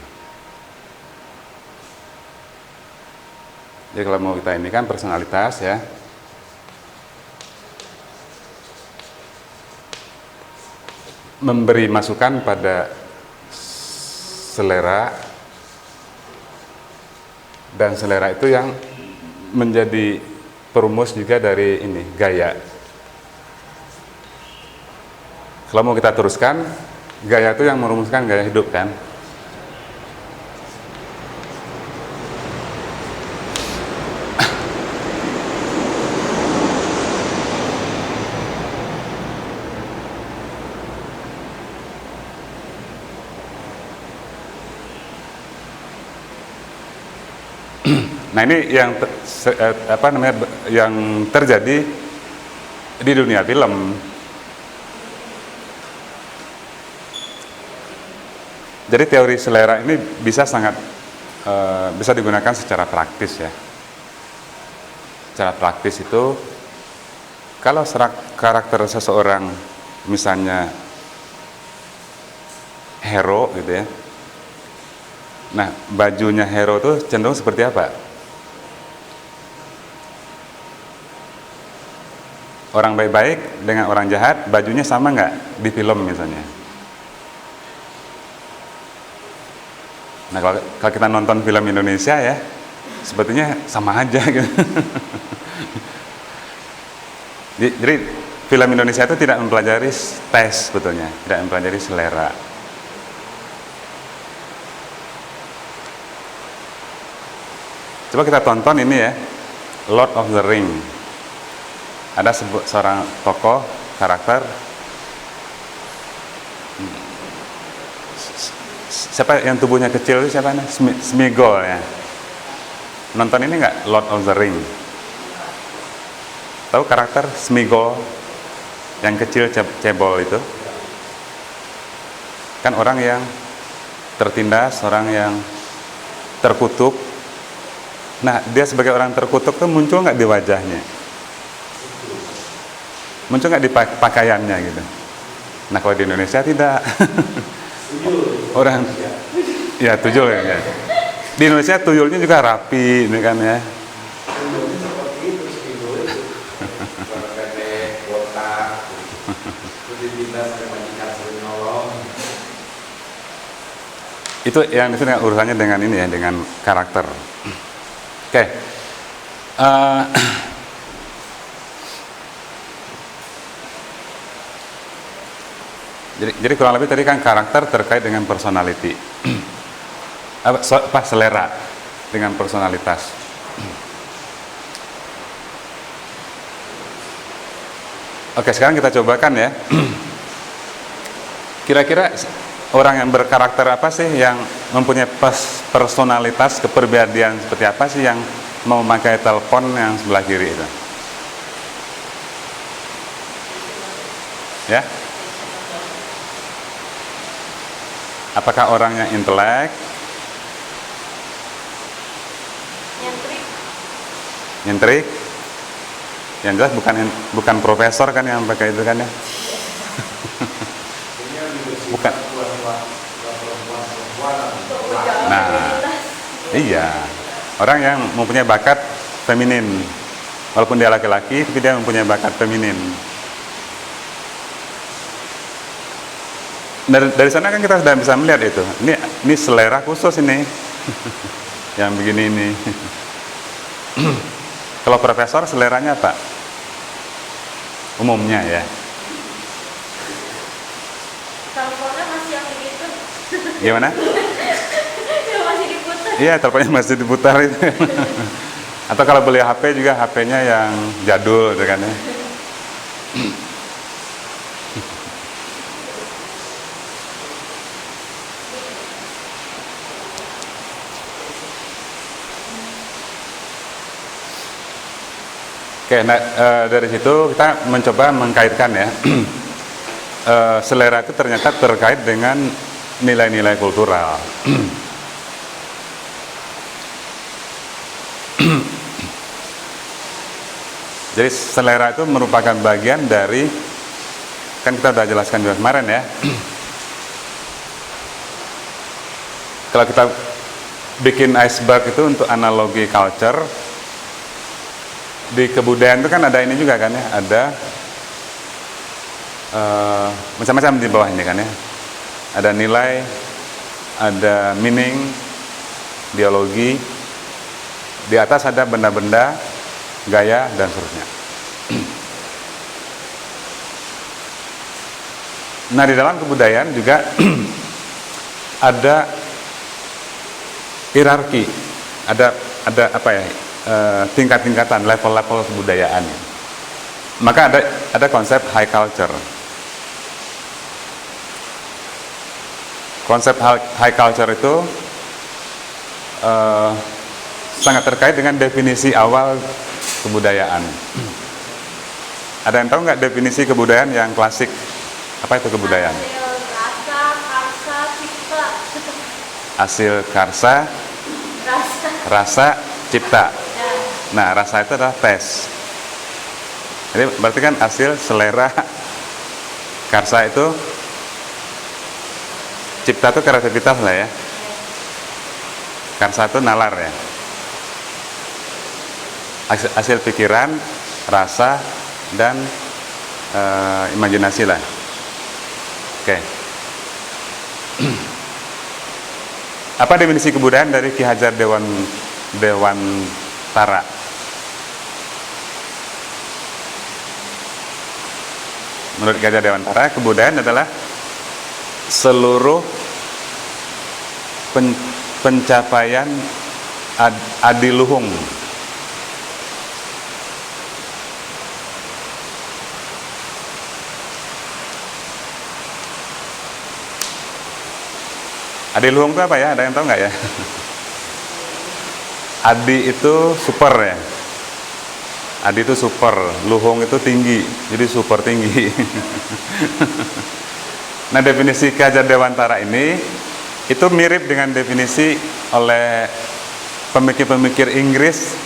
Jadi kalau mau kita ini kan personalitas ya. Memberi masukan pada selera, dan selera itu yang menjadi perumus juga dari ini gaya. Kalau mau kita teruskan, gaya itu yang merumuskan gaya hidup kan. Nah ini yang yang terjadi di dunia film. Jadi teori selera ini bisa bisa digunakan secara praktis ya. Secara praktis itu kalau karakter seseorang misalnya hero gitu ya. Nah bajunya hero itu cenderung seperti apa? Orang baik-baik dengan orang jahat, bajunya sama nggak di film misalnya? Nah kalau kita nonton film Indonesia ya, sebetulnya sama aja gitu. Jadi film Indonesia itu tidak mempelajari tes sebetulnya, tidak mempelajari selera. Coba kita tonton ini ya, Lord of the Ring. Ada seorang tokoh karakter, siapa yang tubuhnya kecil itu siapa nih? Smigol ya. Nonton ini nggak Lord of the Ring? Tahu karakter Smigol yang kecil cebol itu? Kan orang yang tertindas, orang yang terkutuk, Nah, dia sebagai orang terkutuk tuh muncul nggak di wajahnya? Muncul nggak di pakaiannya gitu? Nah, kalau di Indonesia tidak. Orang, ya tuyul ya. Di Indonesia tuyulnya juga rapi, ini kan ya. Tuyulnya seperti itu, tuyul itu. Pendek, botak, terus ditindas sama majikan sering nolong. Itu yang itu urusannya dengan ini ya, dengan karakter. Oke. Jadi kurang lebih tadi kan karakter terkait dengan personality. Selera dengan personalitas. Oke, sekarang kita cobakan ya. Kira-kira orang yang berkarakter apa sih yang mempunyai personalitas, kepribadian seperti apa sih yang mau memakai telepon yang sebelah kiri itu? Ya? Apakah orangnya intelek? Nyentrik? Yang jelas bukan profesor kan yang pakai itu kan ya? Bukan. Nah, iya. Orang yang mempunyai bakat feminin. Walaupun dia laki-laki, tapi dia mempunyai bakat feminin. Dari sana kan kita sudah bisa melihat itu. Ini selera khusus ini. Yang begini ini. Kalau profesor seleranya apa? Umumnya ya. Teleponnya masih yang begitu. Gimana? Ya masih diputar. Iya, teleponnya masih diputar itu. Atau kalau beli HP juga HP-nya yang jadul gitu kan ya. Oke, nah dari situ kita mencoba mengkaitkan ya. Selera itu ternyata terkait dengan nilai-nilai kultural. Jadi selera itu merupakan bagian dari, kan kita sudah jelaskan juga kemarin ya. Kalau kita bikin iceberg itu untuk analogi culture, di kebudayaan itu kan ada ini juga kan ya, ada macam-macam di bawah ini kan ya. Ada nilai, ada meaning, biologi, di atas ada benda-benda, gaya, dan seterusnya. Nah, di dalam kebudayaan juga ada hierarki, ada apa ya, tingkat-tingkatan, level-level kebudayaan. Maka ada konsep high culture. Konsep high culture itu sangat terkait dengan definisi awal kebudayaan. Ada yang tahu nggak definisi kebudayaan yang klasik? Apa itu kebudayaan? Hasil karsa, rasa, cipta. Nah, rasa itu adalah tes. Jadi berarti kan hasil selera, karsa itu, cipta itu kreativitas lah ya. Karsa itu nalar ya. Hasil pikiran, rasa, dan imajinasi lah. Oke. Apa definisi kebudayaan dari Ki Hajar Dewantara? Menurut Ki Hajar Dewantara, kebudayaan adalah seluruh pencapaian adiluhung adiluhung itu apa ya? Ada yang tahu nggak ya? Adi itu super ya. Adi itu super, luhung itu tinggi, jadi super tinggi. Nah, definisi Ki Hajar Dewantara ini itu mirip dengan definisi oleh pemikir-pemikir Inggris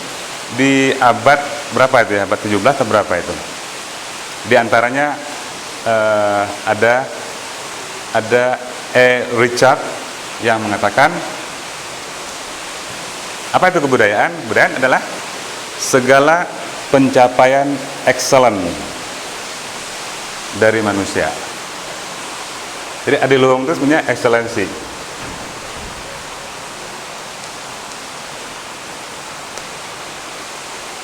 di abad berapa itu ya? Abad 17 atau berapa itu? Di antaranya ada Richard yang mengatakan apa itu kebudayaan? Kebudayaan adalah segala pencapaian excellent dari manusia. Jadi adiluhung itu sebenarnya excellency.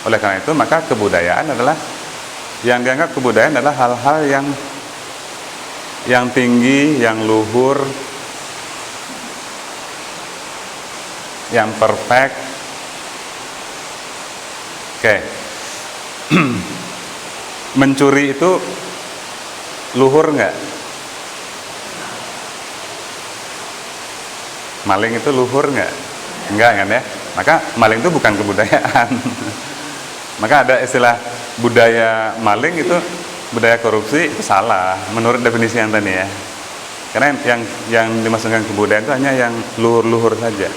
Oleh karena itu maka kebudayaan adalah yang dianggap kebudayaan adalah hal-hal yang tinggi, yang luhur, yang perfect. Oke. Mencuri itu luhur nggak? Maling itu luhur nggak? Enggak kan ya? Maka maling itu bukan kebudayaan. Maka ada istilah budaya maling itu, budaya korupsi itu salah menurut definisi yang tadi ya. Karena yang dimasukkan kebudayaan itu hanya yang luhur-luhur saja.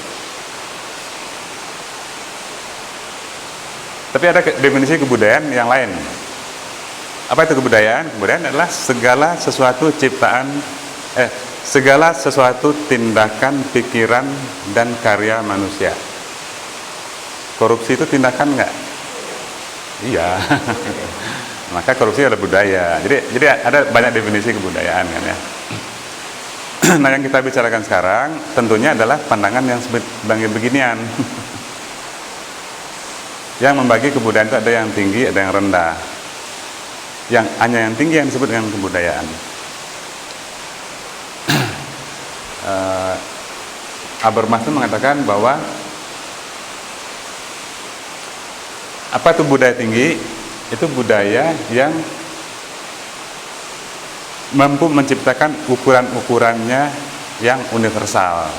Tapi ada definisi kebudayaan yang lain. Apa itu kebudayaan? Kebudayaan adalah segala sesuatu segala sesuatu tindakan, pikiran, dan karya manusia. Korupsi itu tindakan nggak? Iya. Maka korupsi adalah budaya. Jadi ada banyak definisi kebudayaan kan ya. Nah yang kita bicarakan sekarang tentunya adalah pandangan yang sebagai beginian. Yang membagi kebudayaan itu ada yang tinggi, ada yang rendah. Yang hanya yang tinggi yang disebut dengan kebudayaan. Habermas itu mengatakan bahwa apa itu budaya tinggi? Itu budaya yang mampu menciptakan ukuran-ukurannya yang universal.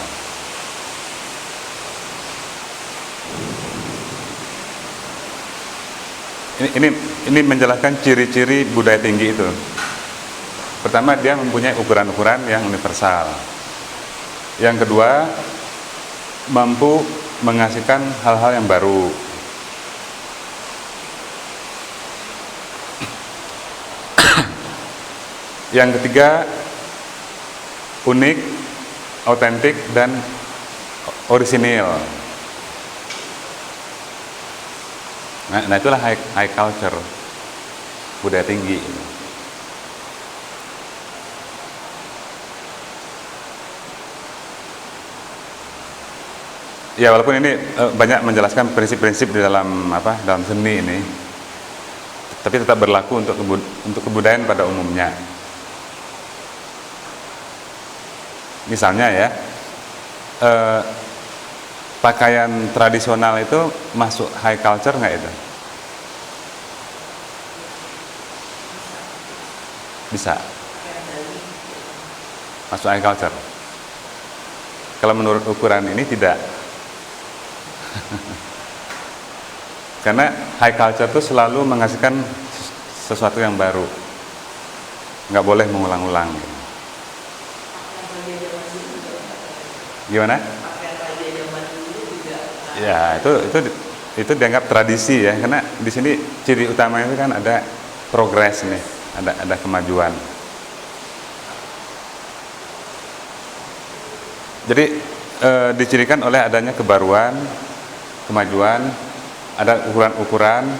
Ini menjelaskan ciri-ciri budaya tinggi itu. Pertama, dia mempunyai ukuran-ukuran yang universal. Yang kedua, mampu menghasilkan hal-hal yang baru. Yang ketiga, unik, autentik, dan orisinil. Nah itulah high culture, budaya tinggi. Ya walaupun ini banyak menjelaskan prinsip-prinsip di dalam dalam seni ini, tapi tetap berlaku untuk kebudayaan pada umumnya. Misalnya ya, pakaian tradisional itu masuk high culture nggak itu? Bisa. Masuk high culture. Kalau menurut ukuran ini tidak. Karena high culture itu selalu menghasilkan sesuatu yang baru. Nggak boleh mengulang-ulang. Gimana? Ya itu dianggap tradisi ya, karena di sini ciri utamanya itu kan ada progres nih, ada kemajuan. Jadi dicirikan oleh adanya kebaruan, kemajuan, ada ukuran-ukuran.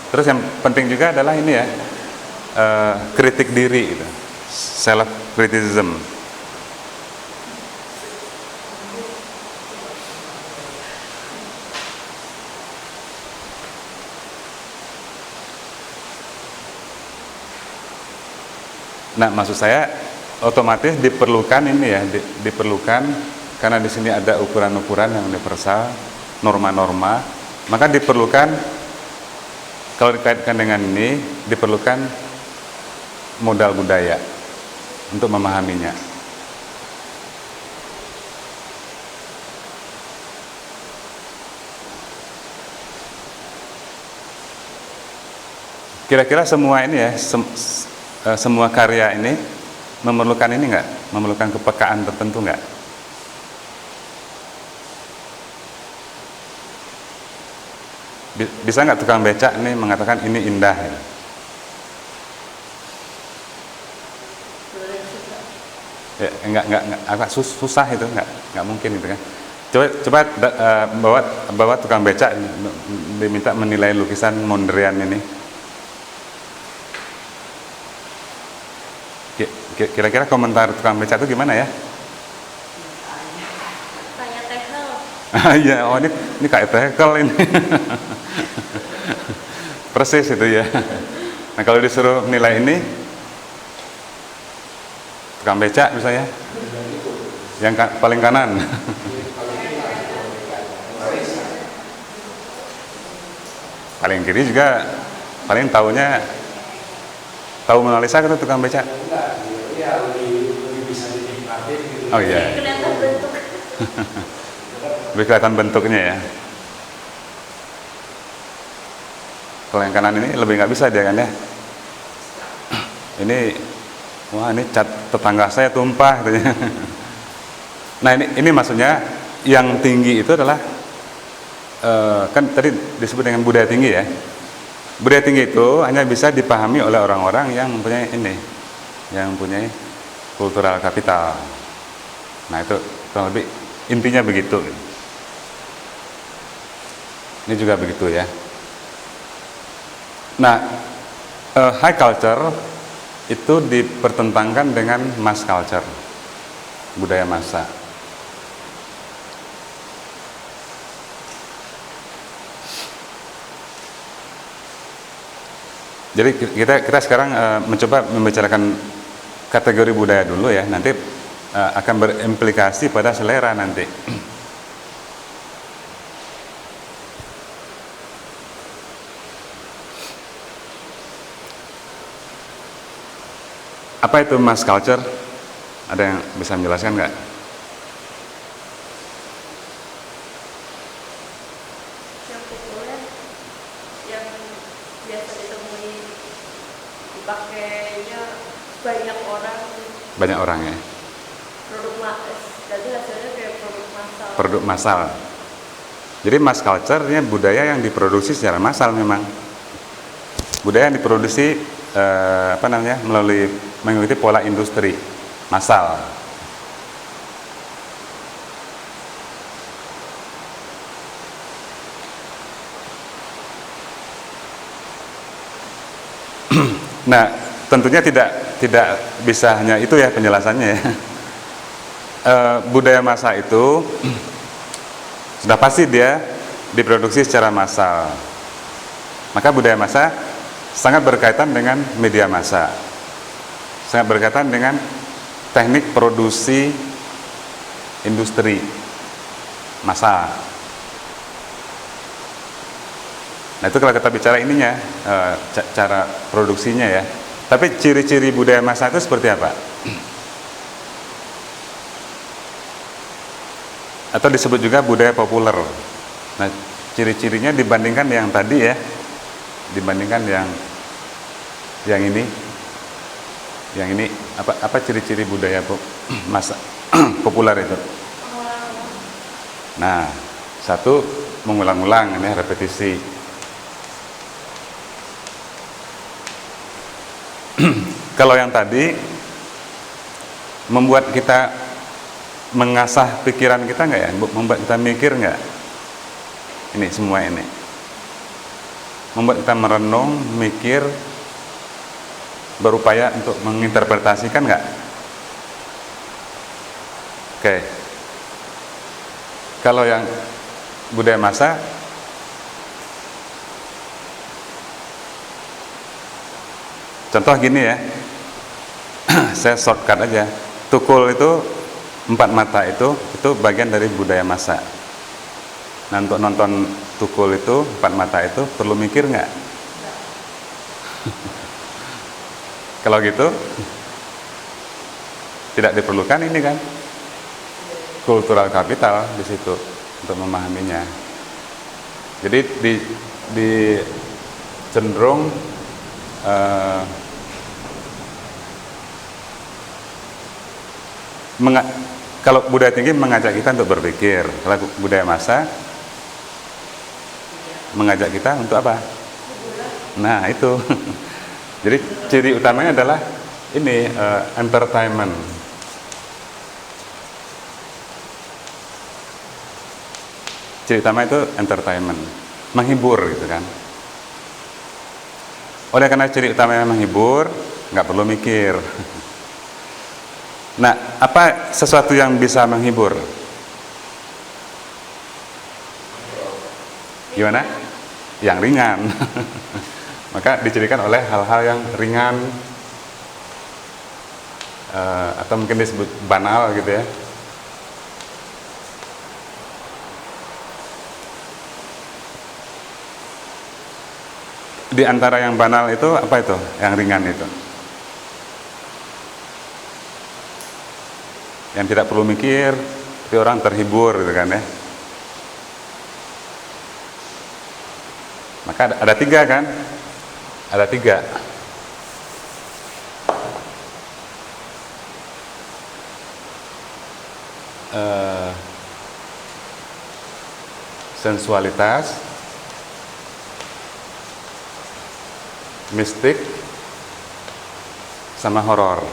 Terus yang penting juga adalah ini ya, kritik diri, gitu. Self criticism. Nah, maksud saya otomatis diperlukan ini ya, diperlukan karena di sini ada ukuran-ukuran yang universal, norma-norma, maka diperlukan, kalau dikaitkan dengan ini, diperlukan modal budaya untuk memahaminya. Kira-kira semua ini ya, semua karya ini memerlukan ini nggak? Memerlukan kepekaan tertentu nggak? Bisa nggak tukang becak nih mengatakan ini indah? Ya? Ya, enggak, agak susah itu, enggak mungkin gitu kan. Coba bawa tukang becak diminta menilai lukisan Mondrian ini. Kira-kira komentar tukang becak itu gimana ya? Kayak tehel. Iya, oh ini kayak tekel ini. Persis itu ya. Nah kalau disuruh nilai ini, tukang becak misalnya, yang paling kanan. Paling kiri juga, paling tahu Mona Lisa kan tukang becak. Ya lebih bisa dinikmatin gitu. Oh iya. Kelihatan bentuk. Lebih kelihatan bentuknya ya. Kalau yang kanan ini lebih nggak bisa dia kan ya. Ini, wah ini cat tetangga saya tumpah. Gitu. Nah ini maksudnya yang tinggi itu adalah kan tadi disebut dengan budaya tinggi ya. Budaya tinggi itu hanya bisa dipahami oleh orang-orang yang mempunyai yang mempunyai kultural kapital. Nah itu kurang lebih intinya begitu. Ini juga begitu ya. Nah, high culture itu dipertentangkan dengan mass culture, budaya massa. Jadi kita sekarang mencoba membicarakan kategori budaya dulu ya, nanti akan berimplikasi pada selera nanti. Apa itu mass culture? Ada yang bisa menjelaskan nggak? Yang populer, yang biasa ditemui, dipakainya banyak orang. Banyak orang ya. Produk jadi hasilnya kayak produk massal. Produk massal. Jadi mass culture-nya budaya yang diproduksi secara massal memang. Budaya yang diproduksi melalui mengikuti pola industri massal. Nah, tentunya tidak bisa hanya itu ya penjelasannya ya. Budaya massa itu sudah pasti dia diproduksi secara massal. Maka budaya massa sangat berkaitan dengan media massa, sangat berkaitan dengan teknik produksi industri massa. Nah itu kalau kita bicara ininya, cara produksinya ya. Tapi ciri-ciri budaya massa itu seperti apa? Atau disebut juga budaya populer. Nah ciri-cirinya dibandingkan yang tadi ya, dibandingkan yang ini apa ciri-ciri budaya masa populer itu? Nah, satu mengulang-ulang, ini repetisi. Kalau yang tadi membuat kita mengasah pikiran kita nggak ya, membuat kita mikir nggak? Ini semua ini membuat kita merenung, mikir, berupaya untuk menginterpretasikan nggak? Oke. Kalau yang budaya massa, contoh gini ya, saya shortcut aja. Tukul itu 4 mata itu bagian dari budaya massa. Nah untuk nonton tukul itu 4 mata itu perlu mikir nggak? Kalau gitu tidak diperlukan ini kan kultural kapital di situ untuk memahaminya. Jadi di cenderung kalau budaya tinggi mengajak kita untuk berpikir. Kalau budaya massa mengajak kita untuk apa? Nah itu. Jadi ciri utamanya adalah ini entertainment. Ciri utama itu entertainment, menghibur gitu kan. Oleh karena ciri utamanya menghibur, nggak perlu mikir. Nah, apa sesuatu yang bisa menghibur? Gimana? Yang ringan. Maka dicirikan oleh hal-hal yang ringan, atau mungkin disebut banal gitu ya. Di antara yang banal itu apa itu? Yang ringan itu? Yang tidak perlu mikir, tapi orang terhibur gitu kan ya. Maka ada 3 kan? Ada 3. Sensualitas, mistik, sama horor.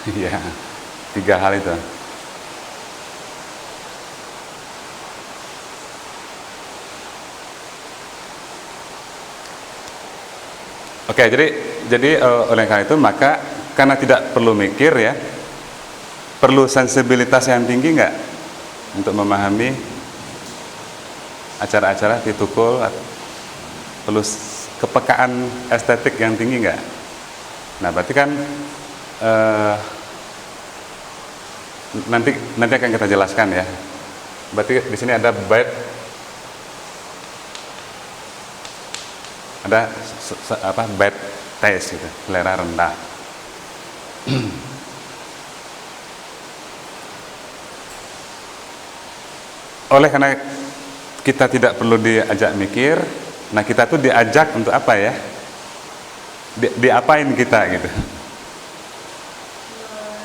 Iya, 3 hal itu. Oke, jadi oleh karena itu maka karena tidak perlu mikir ya, perlu sensibilitas yang tinggi nggak untuk memahami acara-acara ditukul, perlu kepekaan estetik yang tinggi nggak? Nah, berarti kan nanti akan kita jelaskan ya. Berarti di sini ada bad taste gitu, selera rendah. Oleh karena kita tidak perlu diajak mikir, nah kita tuh diajak untuk apa ya? Diapain kita gitu?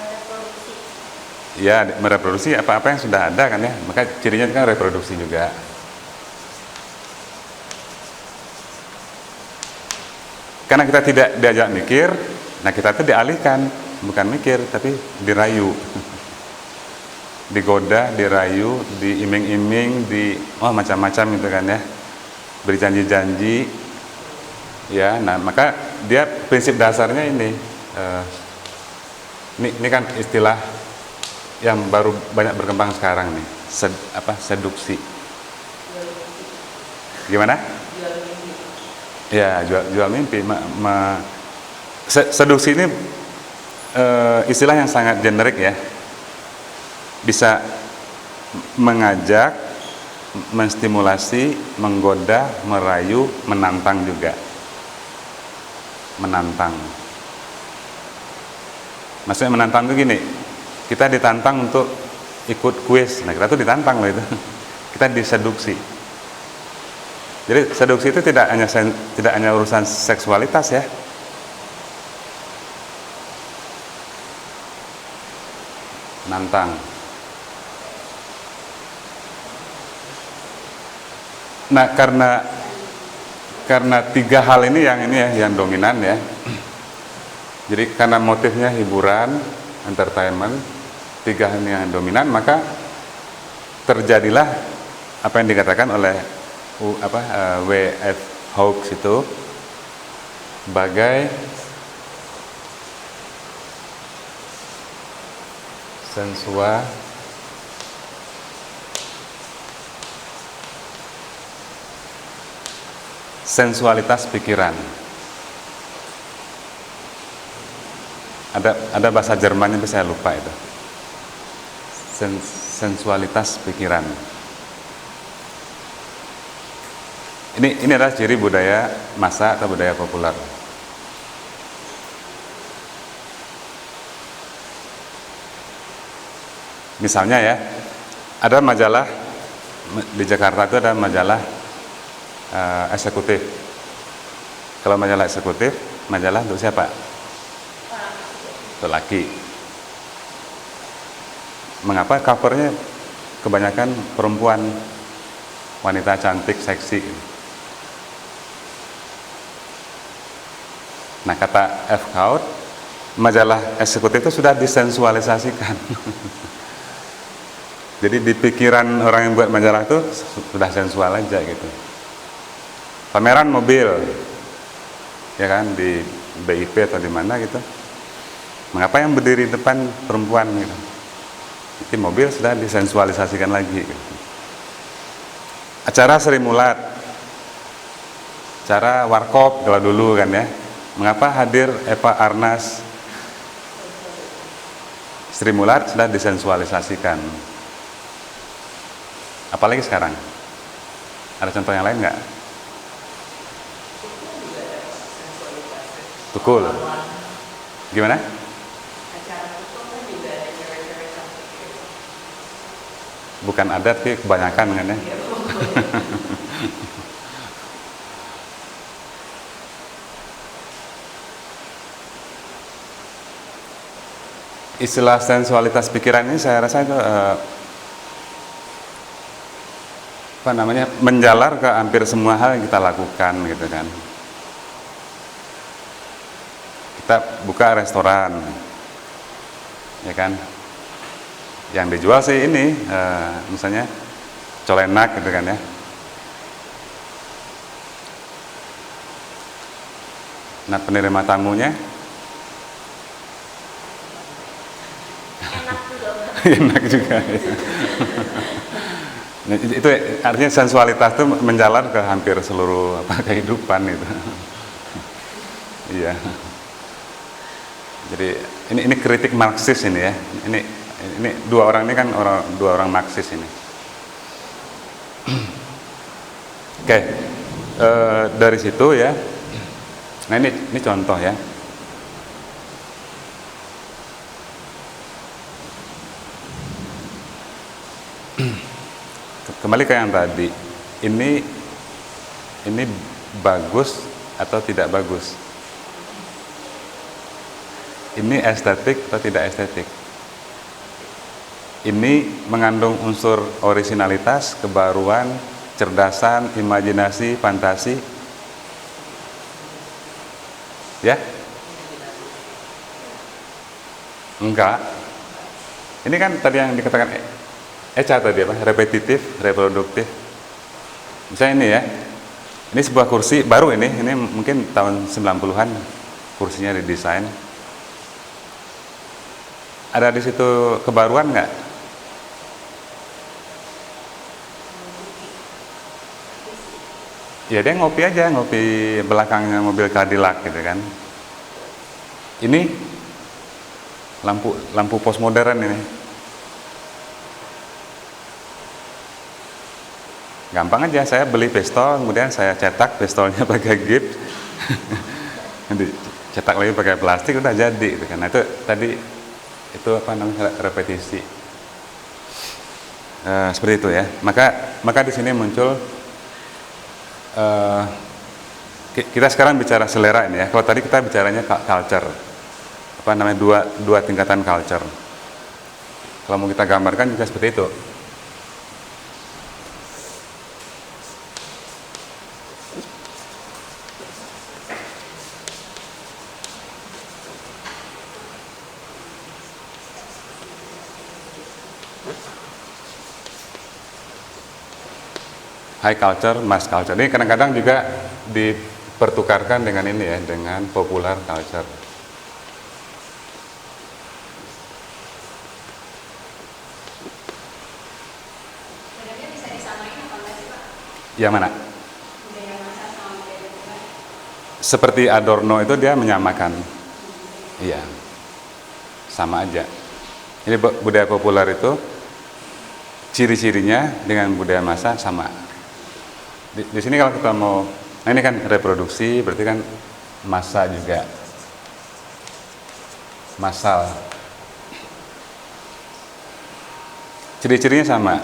Reproduksi. Ya, mereproduksi apa-apa yang sudah ada kan ya. Maka cirinya kan reproduksi juga. Karena kita tidak diajak mikir, nah kita tuh dialihkan, bukan mikir tapi dirayu. Digoda, dirayu, diiming-iming, macam-macam gitu kan ya. Beri janji-janji. Ya, nah maka dia prinsip dasarnya ini kan istilah yang baru banyak berkembang sekarang nih, seduksi. Gimana? Ya, jual mimpi. Seduksi ini istilah yang sangat generik ya. Bisa mengajak, menstimulasi, menggoda, merayu, menantang juga. Menantang. Maksudnya menantang itu gini, kita ditantang untuk ikut kuis. Nah, kita tuh ditantang loh itu. Kita diseduksi. Jadi seduksi itu tidak hanya urusan seksualitas ya. Nantang. Nah, karena 3 hal ini yang dominan ya. Jadi karena motifnya hiburan, entertainment, 3 hal ini yang dominan, maka terjadilah apa yang dikatakan oleh W.F. Hawkes itu sebagai sensualitas pikiran. Ada bahasa Jermannya tapi saya lupa itu. Sensualitas pikiran. Ini adalah ciri budaya massa atau budaya populer. Misalnya ya, ada majalah di Jakarta itu ada majalah eksekutif. Kalau majalah eksekutif, majalah untuk siapa? Untuk laki. Mengapa covernya kebanyakan perempuan, wanita cantik, seksi. Nah, kata F. Kaut, majalah eksekutif itu sudah disensualisasikan. Jadi di pikiran orang yang buat majalah itu sudah sensual aja gitu. Pameran mobil, ya kan, di BIP atau di mana gitu. Mengapa yang berdiri di depan perempuan gitu? Jadi mobil sudah disensualisasikan lagi gitu. Acara Sri Mulat, acara Warkop kalau dulu kan ya. Mengapa hadir Eva Arnas? Sri Mulat sudah disensualisasikan. Apalagi sekarang. Ada contoh yang lain nggak? Tukul. Gimana? Acara itu kan juga ada cewek-cewek cantik gitu. Bukan adat, tapi kebanyakan kan ya. Iya. Istilah sensualitas pikiran ini saya rasa itu apa namanya, menjalar ke hampir semua hal yang kita lakukan gitu kan. Kita buka restoran, ya kan, yang dijual sih ini misalnya colenak gitu kan ya. Nah, penerima tamunya Enak juga. enak juga ya. Nah, itu artinya sensualitas itu menjalar ke hampir seluruh kehidupan itu. Iya. Jadi ini kritik Marxis ini ya. Ini dua orang ini kan dua orang Marxis ini. Oke. Dari situ ya. Nah, ini contoh ya. Kembali ke yang tadi, ini bagus atau tidak bagus? Ini estetik atau tidak estetik? Ini mengandung unsur orisinalitas, kebaruan, cerdasan, imajinasi, fantasi? Ya? Enggak. Ini kan tadi yang dikatakan Eca tadi apa? Repetitif, reproduktif. Misalnya ini ya. Ini sebuah kursi baru ini mungkin tahun 90-an kursinya didesain. Ada di situ kebaruan nggak? Ya dia ngopi aja, ngopi belakangnya mobil Cadillac gitu kan. Ini lampu postmodern ini. Gampang aja, saya beli pistol, kemudian saya cetak pistolnya pakai gips, cetak lagi pakai plastik, udah jadi gitu kan. Nah, itu tadi itu apa namanya, repetisi. Seperti itu ya. Maka di sini muncul kita sekarang bicara selera ini ya. Kalau tadi kita bicaranya culture, apa namanya, dua tingkatan culture. Kalau mau kita gambarkan juga seperti itu. High culture, mass culture. Ini kadang-kadang juga dipertukarkan dengan ini ya, dengan popular culture. Sebenarnya bisa disamain apa enggak sih Pak? Yang mana? Budaya masa sama budaya populer. Seperti Adorno itu dia menyamakan. Iya. Sama aja. Ini budaya populer itu ciri-cirinya dengan budaya massa sama. Di sini kalau kita mau, nah ini kan reproduksi, berarti kan massa juga, massal. Ciri-cirinya sama,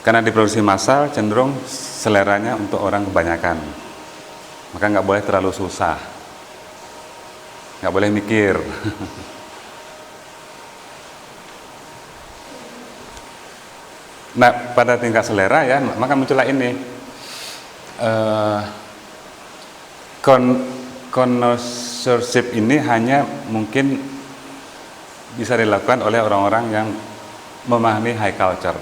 karena diproduksi massal cenderung seleranya untuk orang kebanyakan. Maka nggak boleh terlalu susah, nggak boleh mikir. Nah, pada tingkat selera ya, maka muncullah ini connoisseurship ini hanya mungkin bisa dilakukan oleh orang-orang yang memahami high culture.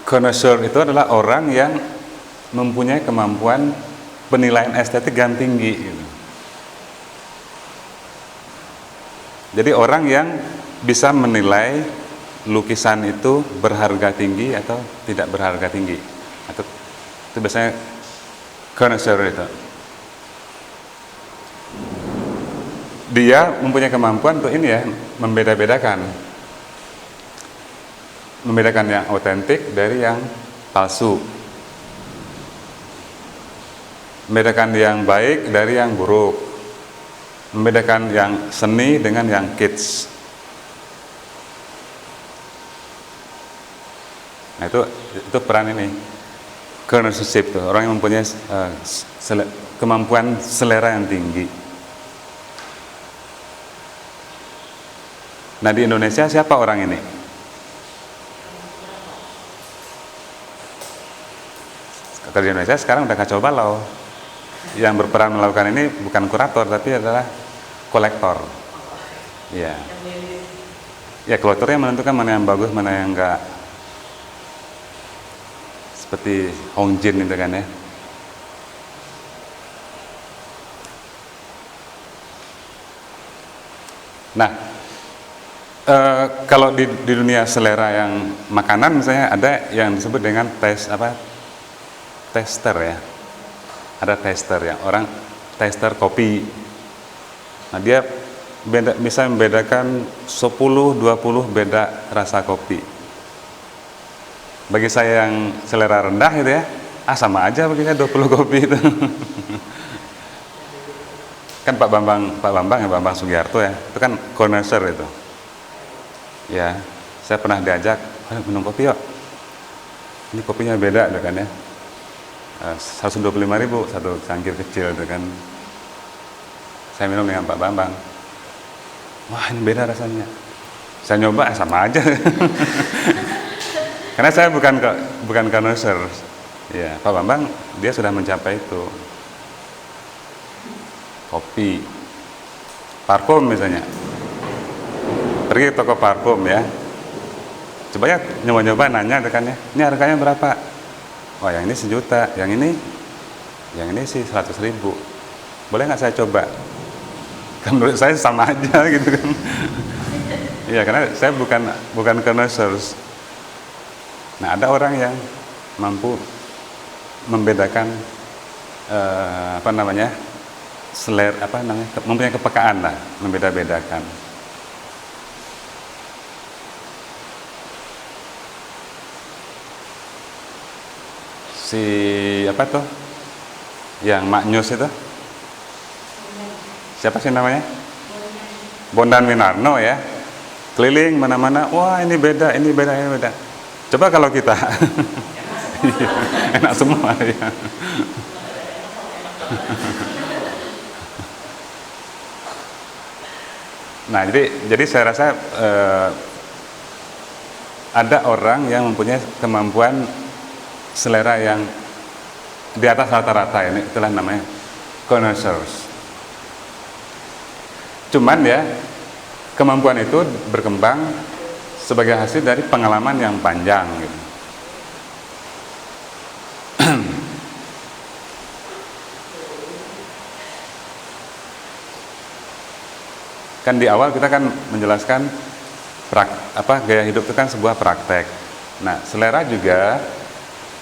Connoisseur itu adalah orang yang mempunyai kemampuan penilaian estetik yang tinggi gitu. Jadi orang yang bisa menilai lukisan itu berharga tinggi atau tidak berharga tinggi, atau itu biasanya connoisseur itu. Dia mempunyai kemampuan untuk ini ya, membedakan yang otentik dari yang palsu, membedakan yang baik dari yang buruk, membedakan yang seni dengan yang kitsch. Nah itu peran ini connoisseurship tuh, orang yang mempunyai kemampuan selera yang tinggi. Nah di Indonesia siapa orang ini? Kalau di Indonesia sekarang udah kacau balau. Yang berperan melakukan ini bukan kurator tapi adalah kolektor. Ya. Ya kolektornya menentukan mana yang bagus, mana yang enggak. Seperti Hong Jin itu kan ya. Nah, kalau di dunia selera yang makanan misalnya ada yang disebut dengan tester ya. Ada tester ya, orang tester kopi. Nah, dia bisa membedakan 10-20 beda rasa kopi. Bagi saya yang selera rendah gitu ya, sama aja begini 20 kopi itu. Kan Pak Bambang Sugiharto ya, itu kan connoisseur itu. Ya, saya pernah diajak, minum kopi yuk. Ini kopinya beda gitu kan ya. 125.000 satu cangkir kecil itu kan. Saya minum dengan Pak Bambang. Wah, ini beda rasanya. Saya nyoba sama aja. Karena saya bukan connoisseur. Ya, Pak Bambang dia sudah mencapai itu. Kopi, parfum misalnya. Pergi ke toko parfum ya. Coba ya nyoba-nyoba nanya kan ya. Ini harganya berapa? Wah, yang ini 1 juta, yang ini sih 100.000. Boleh nggak saya coba? Kan menurut saya sama aja gitu kan. Iya, karena saya bukan connoisseur. Nah, ada orang yang mampu membedakan mempunyai kepekaan lah, membeda-bedakan. Yang Maknyus itu siapa sih namanya? Bondan Winarno ya, keliling mana-mana, wah ini beda. Coba kalau kita enak semua ya. Nah jadi saya rasa ada orang yang mempunyai kemampuan selera yang di atas rata-rata, ini itulah namanya connoisseurs. Cuman ya kemampuan itu berkembang sebagai hasil dari pengalaman yang panjang gitu. Kan di awal kita kan menjelaskan gaya hidup itu kan sebuah praktek. Nah, selera juga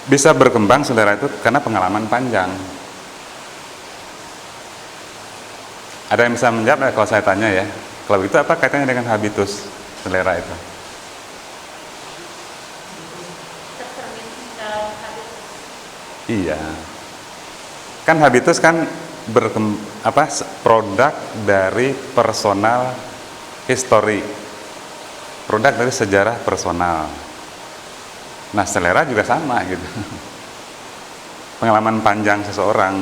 bisa berkembang, selera itu karena pengalaman panjang. Ada yang bisa menjawab kalau saya tanya ya? Kalau begitu apa kaitannya dengan habitus selera itu? Iya. Kan habitus kan produk dari personal history. Produk dari sejarah personal. Nah, selera juga sama gitu. Pengalaman panjang seseorang.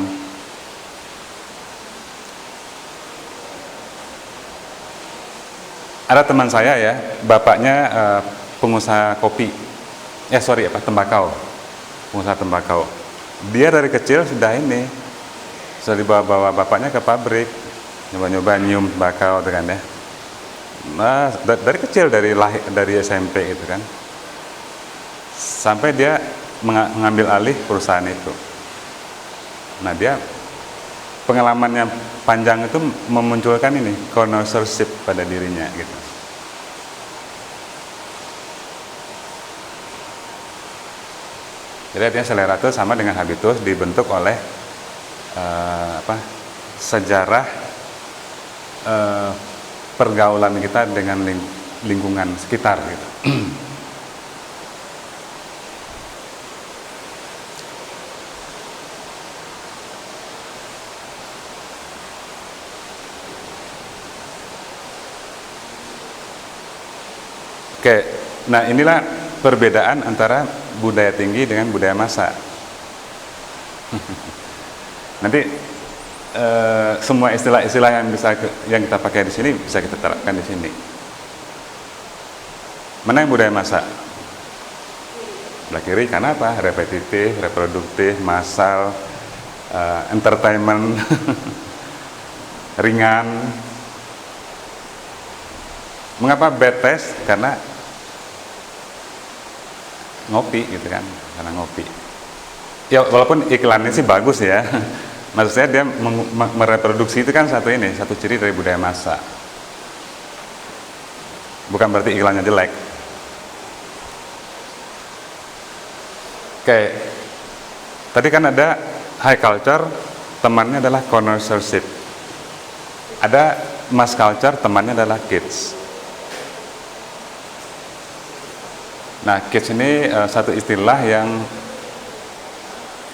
ada teman saya ya, bapaknya pengusaha kopi, tembakau, pengusaha tembakau. Dia dari kecil sudah dibawa bapaknya ke pabrik, nyoba-nyoba nyium tembakau, gitu kan ya. Nah, dari kecil, dari SMP gitu kan, sampai dia mengambil alih perusahaan itu. Nah, dia pengalamannya panjang itu memunculkan connoisseurship pada dirinya gitu. Jadi artinya selera itu sama dengan habitus, dibentuk oleh sejarah pergaulan kita dengan lingkungan sekitar gitu. Oke, nah inilah perbedaan antara budaya tinggi dengan budaya massa. Nanti semua istilah-istilah yang kita pakai di sini bisa kita terapkan di sini. Mana yang budaya massa? Sebelah kiri, karena apa? Repetitif, reproduktif, massal, entertainment, ringan. Mengapa bad taste? Karena ngopi gitu kan, karena ngopi. Ya walaupun iklannya sih bagus ya, maksudnya dia mereproduksi itu kan satu ciri dari budaya massa. Bukan berarti iklannya jelek. Oke, tadi kan ada high culture, temannya adalah connoisseurship. Ada mass culture, temannya adalah kids. Nah, kids ini satu istilah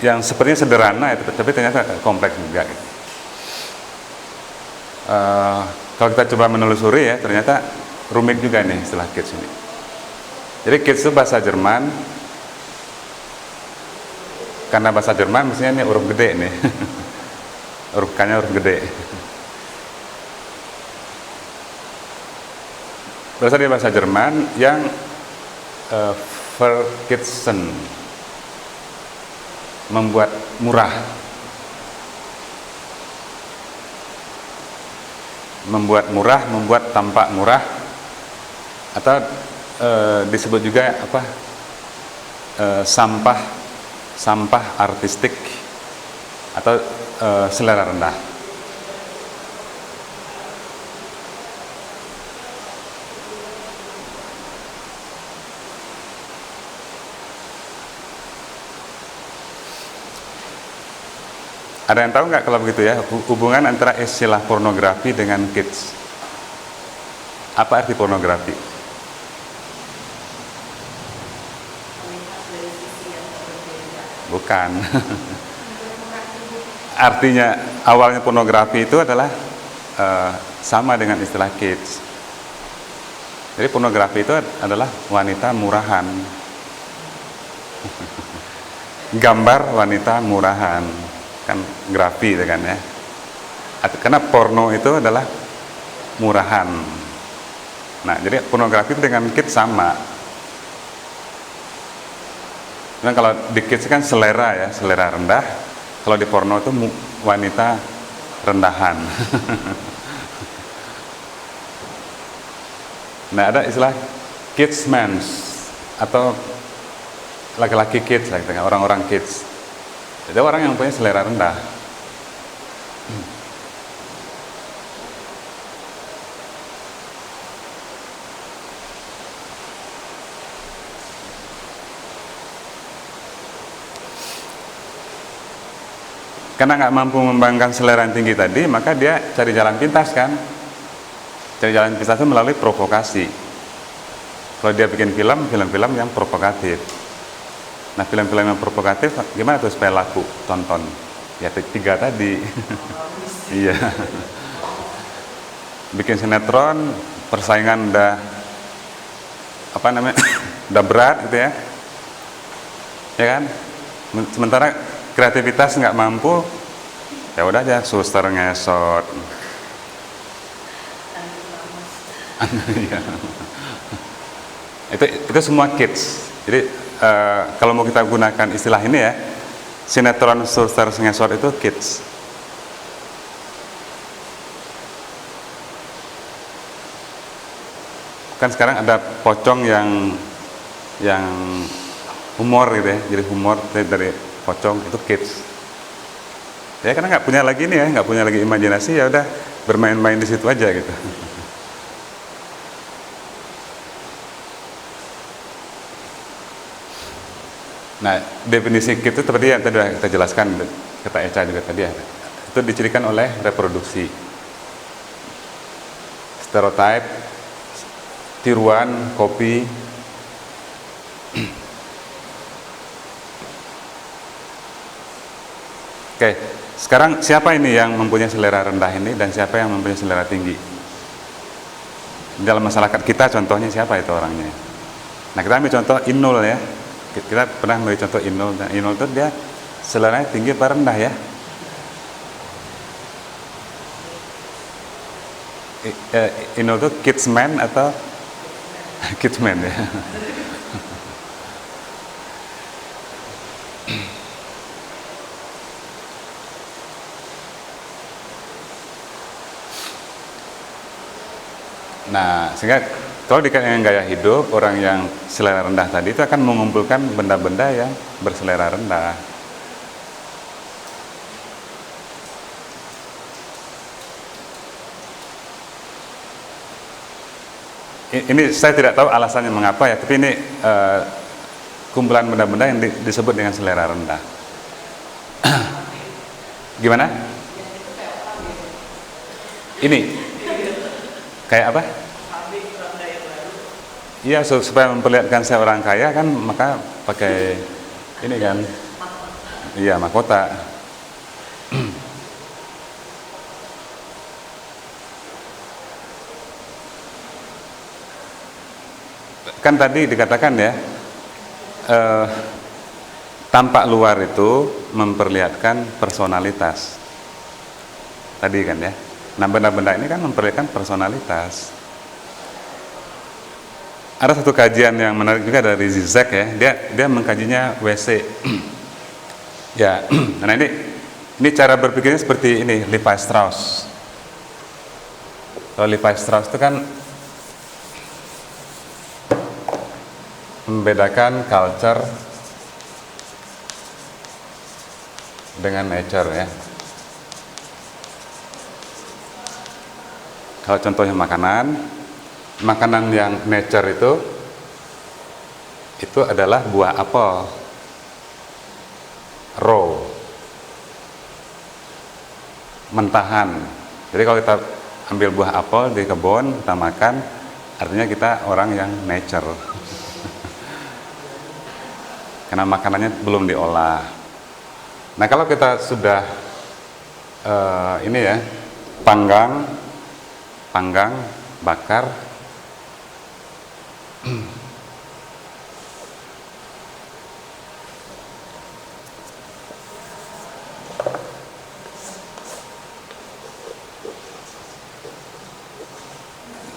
yang sepertinya sederhana, tapi ternyata kompleks juga. Gitu. Kalau kita coba menelusuri ya, ternyata rumit juga nih istilah kids ini. Jadi kids itu bahasa Jerman, karena bahasa Jerman mestinya ini huruf gede nih, huruf K-nya huruf gede. Berasal dari bahasa Jerman yang Verkitsen, membuat murah, membuat tampak murah, atau disebut juga sampah artistik atau selera rendah. Ada yang tahu nggak kalau begitu ya, hubungan antara istilah pornografi dengan kids? Apa arti pornografi? Melihat dari sisi yang berbeda. Bukan. Artinya awalnya pornografi itu adalah sama dengan istilah kids. Jadi pornografi itu adalah wanita murahan. Gambar wanita murahan. Kan grafi itu kan ya. Karena porno itu adalah murahan. Nah, jadi pornografi itu dengan kids sama. Nah, kalau di kids kan selera ya, selera rendah. Kalau di porno itu wanita rendahan. Nah, ada istilah kids mens atau laki-laki kids, orang-orang kids. Jadi orang yang punya selera rendah. Karena nggak mampu membanggakan selera yang tinggi tadi, maka dia cari jalan pintas kan. Cari jalan pintas itu melalui provokasi. Kalau dia bikin film-film yang provokatif. Nah, film-film yang provokatif gimana tuh supaya laku tonton? Ya 3 tadi. Iya. Bikin sinetron, persaingan udah udah berat gitu ya. Ya kan? Sementara kreativitas nggak mampu, ya udah aja suster ngesot. Iya. Itu semua kids. Jadi kalau mau kita gunakan istilah ini ya, sinetron Suster Ngesot itu kids. Kan sekarang ada pocong yang humor gitu ya, jadi humor dari pocong itu kids. Ya karena nggak punya lagi ini ya, nggak punya lagi imajinasi, ya udah bermain-main di situ aja gitu. Nah, definisi kids itu seperti yang tadi kita jelaskan, kata Eca juga tadi ya, itu dicirikan oleh reproduksi, stereotip, tiruan, kopi. Oke, sekarang siapa ini yang mempunyai selera rendah ini dan siapa yang mempunyai selera tinggi? Dalam masyarakat kita contohnya siapa itu orangnya? Nah, kita ambil contoh Inul ya. Kita pernah ambil contoh Inul. Nah, Inul itu dia seleranya tinggi apa rendah ya? Inul itu kidsman atau kidsman ya? Nah, sehingga kalau dikaitkan dengan gaya hidup, orang yang selera rendah tadi itu akan mengumpulkan benda-benda yang berselera rendah. Ini saya tidak tahu alasannya mengapa ya, tapi ini kumpulan benda-benda yang disebut dengan selera rendah. Gimana? Ini kayak apa? Iya, supaya memperlihatkan saya orang kaya kan, maka pakai ini kan, iya mahkota. Kan tadi dikatakan ya, tampak luar itu memperlihatkan personalitas. Tadi kan ya. Nah, benda-benda ini kan memperlihatkan personalitas. Ada satu kajian yang menarik juga dari Zizek ya, dia mengkajinya WC. Ya, nah ini cara berpikirnya seperti ini, Levi Strauss. Kalau Levi Strauss itu kan membedakan culture dengan nature ya. Kalau contohnya makanan yang nature itu adalah buah apel raw, mentahan. Jadi kalau kita ambil buah apel di kebun, kita makan, artinya kita orang yang nature. Karena makanannya belum diolah. Nah, kalau kita sudah ini ya, panggang, bakar,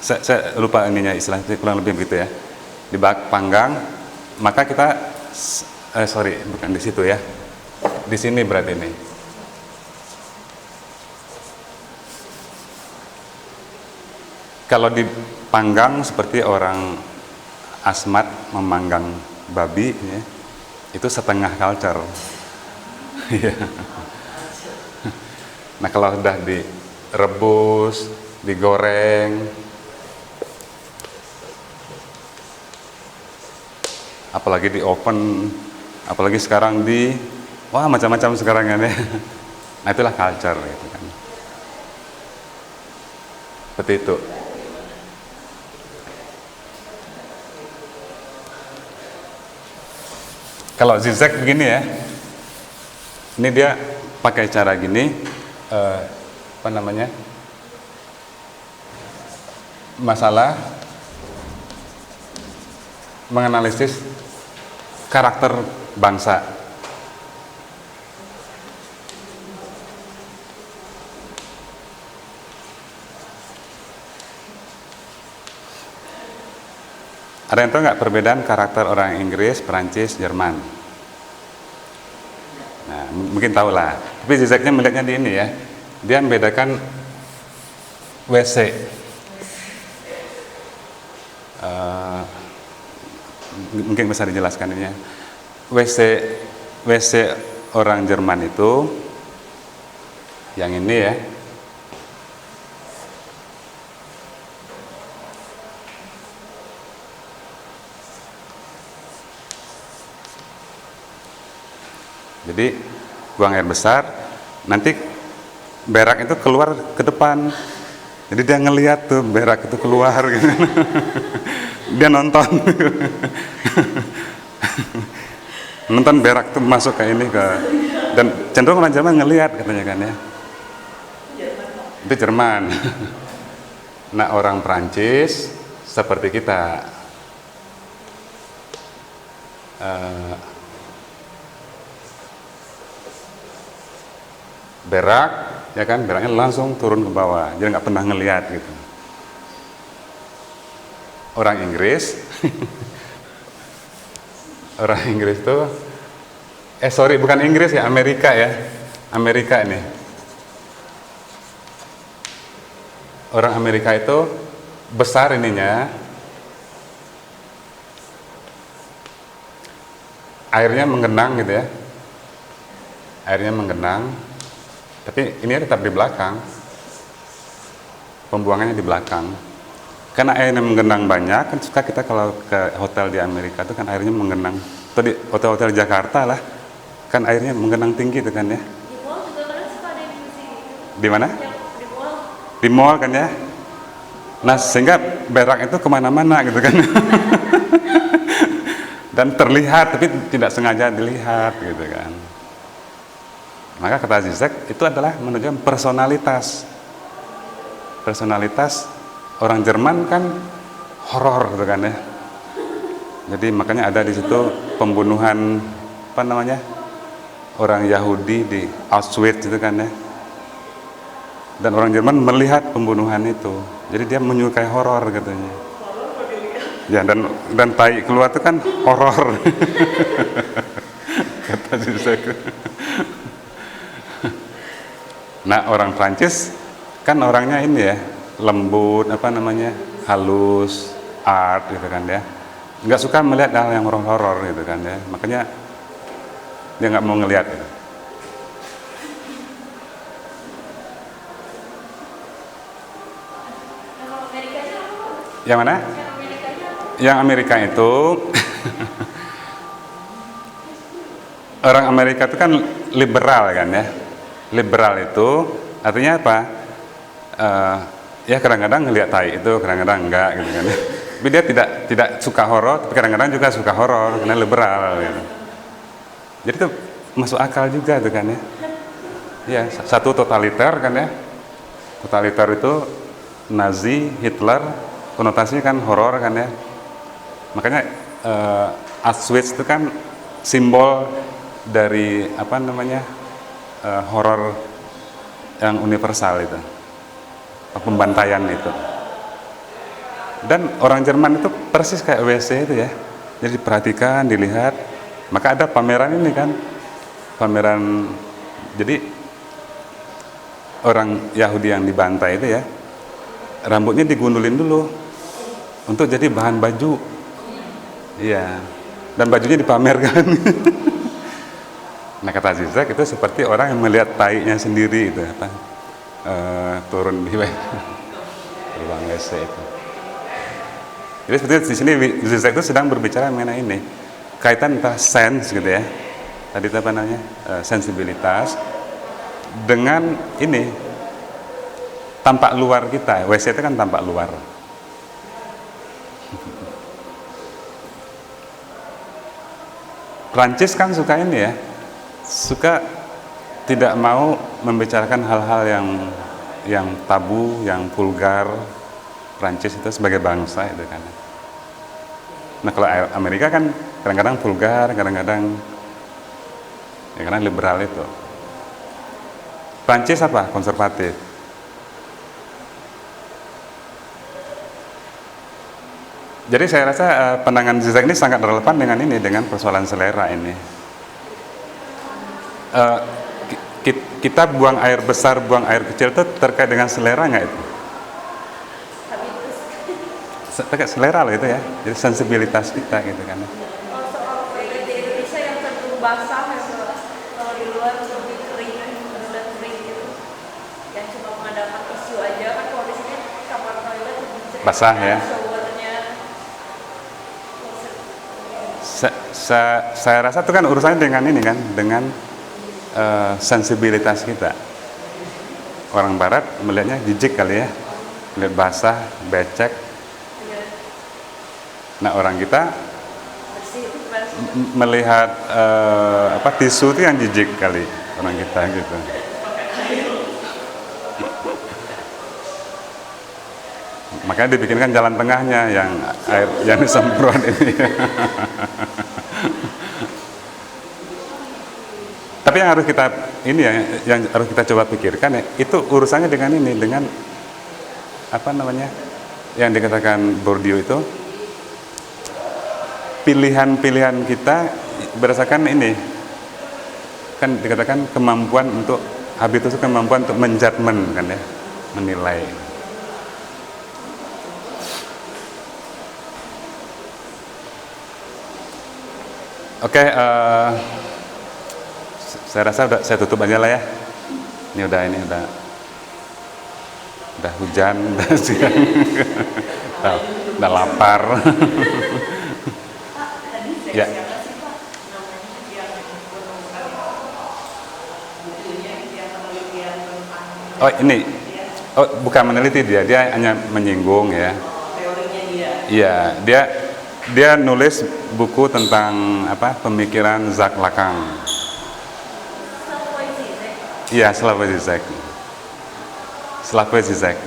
saya lupa ininya istilahnya, kurang lebih begitu ya. Panggang, maka kita sorry, bukan di situ ya. Di sini berarti ini. Kalau dipanggang seperti orang Asmat memanggang babi ya, itu setengah culture. Nah, kalau sudah direbus, digoreng, apalagi di oven, apalagi sekarang wah macam-macam sekarang kan ya. Nah, itulah culture gitu kan. Seperti itu. Kalau Zizek begini ya, ini dia pakai cara gini, apa namanya, masalah menganalisis karakter bangsa. Ada yang tahu nggak perbedaan karakter orang Inggris, Perancis, Jerman? Nah, mungkin tahu lah. Tapi Zizeknya melihatnya di ini ya. Dia membedakan WC. Mungkin bisa dijelaskan ini ya. WC orang Jerman itu yang ini ya. Jadi buang air besar, nanti berak itu keluar ke depan. Jadi dia ngelihat tuh berak itu keluar gitu. Dia nonton. Nonton berak tuh masuk ke ini dan cenderung orang Jerman ngelihat katanya kan ya. Itu Jerman. Nah, orang Prancis seperti kita. Berak, ya kan, beraknya langsung turun ke bawah, jadi nggak pernah ngelihat gitu. Orang Inggris, orang Inggris tuh, bukan Inggris ya, Amerika ya, Amerika ini. Orang Amerika itu besar ininya, airnya menggenang gitu ya, airnya menggenang. Tapi ini tetap di belakang, pembuangannya di belakang. Karena airnya menggenang banyak, kan suka kita kalau ke hotel di Amerika itu kan airnya menggenang. Atau di hotel-hotel Jakarta lah, kan airnya menggenang tinggi itu kan ya. Di mall juga kadang suka ada yang ngisi. Di mana? Yang di mall. Di mall kan ya. Nah sehingga berak itu kemana-mana gitu kan. Dan terlihat, tapi tidak sengaja dilihat gitu kan. Maka kata Zizek itu adalah menunjukkan personalitas. Personalitas orang Jerman kan horor gitu kan ya. Jadi makanya ada di situ pembunuhan apa namanya? Orang Yahudi di Auschwitz itu kan ya. Dan orang Jerman melihat pembunuhan itu. Jadi dia menyukai horor katanya. Ya dan tai keluar itu kan horor. Kata Zizek. Nah orang Prancis kan orangnya ini ya lembut apa namanya halus art gitu kan ya, nggak suka melihat hal yang horor gitu kan ya, makanya dia nggak mau ngelihat gitu. Yang mana? Yang Amerika itu orang Amerika itu kan liberal kan ya. Liberal itu artinya apa? Ya kadang-kadang ngelihat tai itu, kadang-kadang enggak gitu kan. Tapi dia tidak suka horor, tapi kadang-kadang juga suka horor karena liberal gitu. Jadi itu masuk akal juga tuh kan ya. Ya, satu totaliter kan ya. Totaliter itu Nazi, Hitler, konotasinya kan horor kan ya. Makanya Auschwitz itu kan simbol dari apa namanya? Horor yang universal itu, pembantaian itu. Dan orang Jerman itu persis kayak WC itu ya, jadi diperhatikan, dilihat. Maka ada pameran ini kan, pameran. Jadi orang Yahudi yang dibantai itu ya, rambutnya digundulin dulu untuk jadi bahan baju. Iya, dan bajunya dipamerkan. Nah kata Zizek itu seperti orang yang melihat tainya sendiri itu apa turun di ruang WC itu. Jadi seperti di sini Zizek itu sedang berbicara mengenai ini kaitan antara sense gitu ya, tadi itu apa namanya sensibilitas dengan ini tampak luar kita. WC itu kan tampak luar. Prancis kan suka ini ya, suka tidak mau membicarakan hal-hal yang tabu, yang vulgar. Prancis itu sebagai bangsa itu kan. Nah kalau Amerika kan kadang-kadang vulgar, kadang-kadang ya karena liberal itu. Prancis apa? Konservatif. Jadi saya rasa pandangan zigzag ini sangat relevan dengan persoalan selera ini. Kita buang air besar, buang air kecil itu terkait dengan selera nggak itu? Terkait selera loh itu ya, jadi sensibilitas kita gitu kan. Kalau soal toilet di Indonesia yang cenderung basah ya, kalau di luar lebih kering, dan kering gitu. Yang cuma mengadakan tisu aja kan, kalau di sini kamar toilet lebih sering Basah ya. showernya. Saya rasa itu kan urusannya dengan ini kan, dengan sensibilitas kita. Orang Barat melihatnya jijik kali ya, melihat basah, becek. Nah orang kita Bersih itu bersih. melihat tisu itu yang jijik kali orang kita gitu. Makanya dibikinkan jalan tengahnya yang air yang disemprot ini. Tapi yang harus kita yang harus kita coba pikirkan ya, itu urusannya dengan apa namanya yang dikatakan Bourdieu itu, pilihan-pilihan kita berdasarkan ini kan dikatakan kemampuan untuk habitus, kemampuan untuk menjudgment kan ya, menilai. Oke, saya rasa saya tutup aja lah ya. Ini udah hujan, udah siang, udah lapar. Tadi Ya. siapa sih Pak namanya yang menemukan bukunya yang penelitian tentang Oh ini, bukan meneliti dia hanya menyinggung ya. teorinya dia. Iya, dia nulis buku tentang pemikiran Jacques Lacan. Iya, Slavoj Zizek.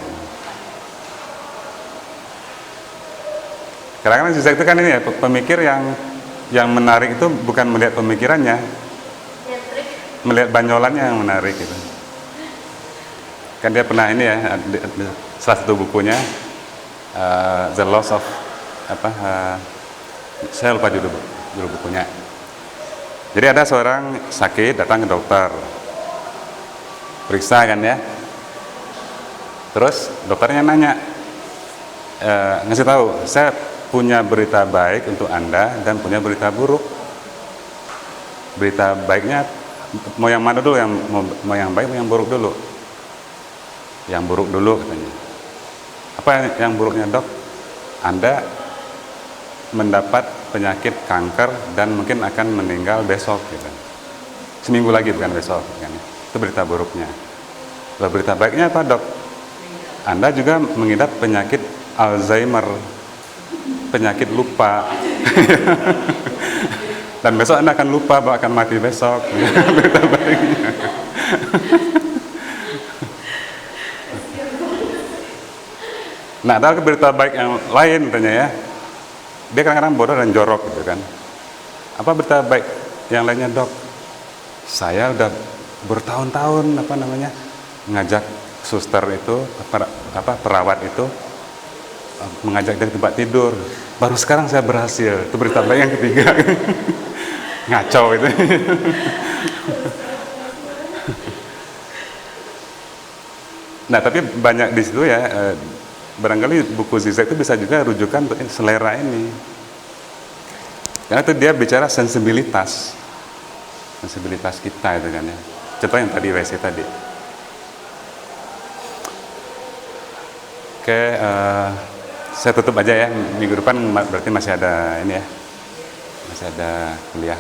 Karena Zizek itu kan ini ya, pemikir yang menarik itu bukan melihat pemikirannya, melihat banyolannya yang menarik gitu. Kan dia pernah ini ya, salah satu bukunya The Loss of saya lupa judul bukunya. Jadi ada seorang sakit datang ke dokter, periksa kan ya. Terus dokternya nanya, ngasih tahu, saya punya berita baik untuk Anda dan punya berita buruk. Berita baiknya mau yang mana dulu, mau yang baik, mau yang buruk dulu? Yang buruk dulu katanya. Apa yang buruknya dok? Anda mendapat penyakit kanker dan mungkin akan meninggal besok gitu. Seminggu lagi bukan besok kan. Itu berita buruknya. Lalu berita baiknya apa dok? Anda juga mengidap penyakit Alzheimer, penyakit lupa. Dan besok Anda akan lupa bahwa akan mati besok. Berita baiknya. Nah, ada berita baik yang lain katanya ya. Dia kadang-kadang bodoh dan jorok gitu kan. Apa berita baik yang lainnya dok? Saya udah bertahun-tahun ngajak suster itu, perawat itu mengajak dari tempat tidur. Baru sekarang saya berhasil. Itu berita baik yang ketiga. Ngaco itu. Nah, tapi banyak di situ ya. Barangkali buku Zizek itu bisa juga rujukan untuk selera ini. Karena itu dia bicara sensibilitas kita itu kan ya. Contoh yang tadi WC tadi. Oke, saya tutup aja ya. Minggu depan berarti masih ada ini ya. Masih ada kuliah.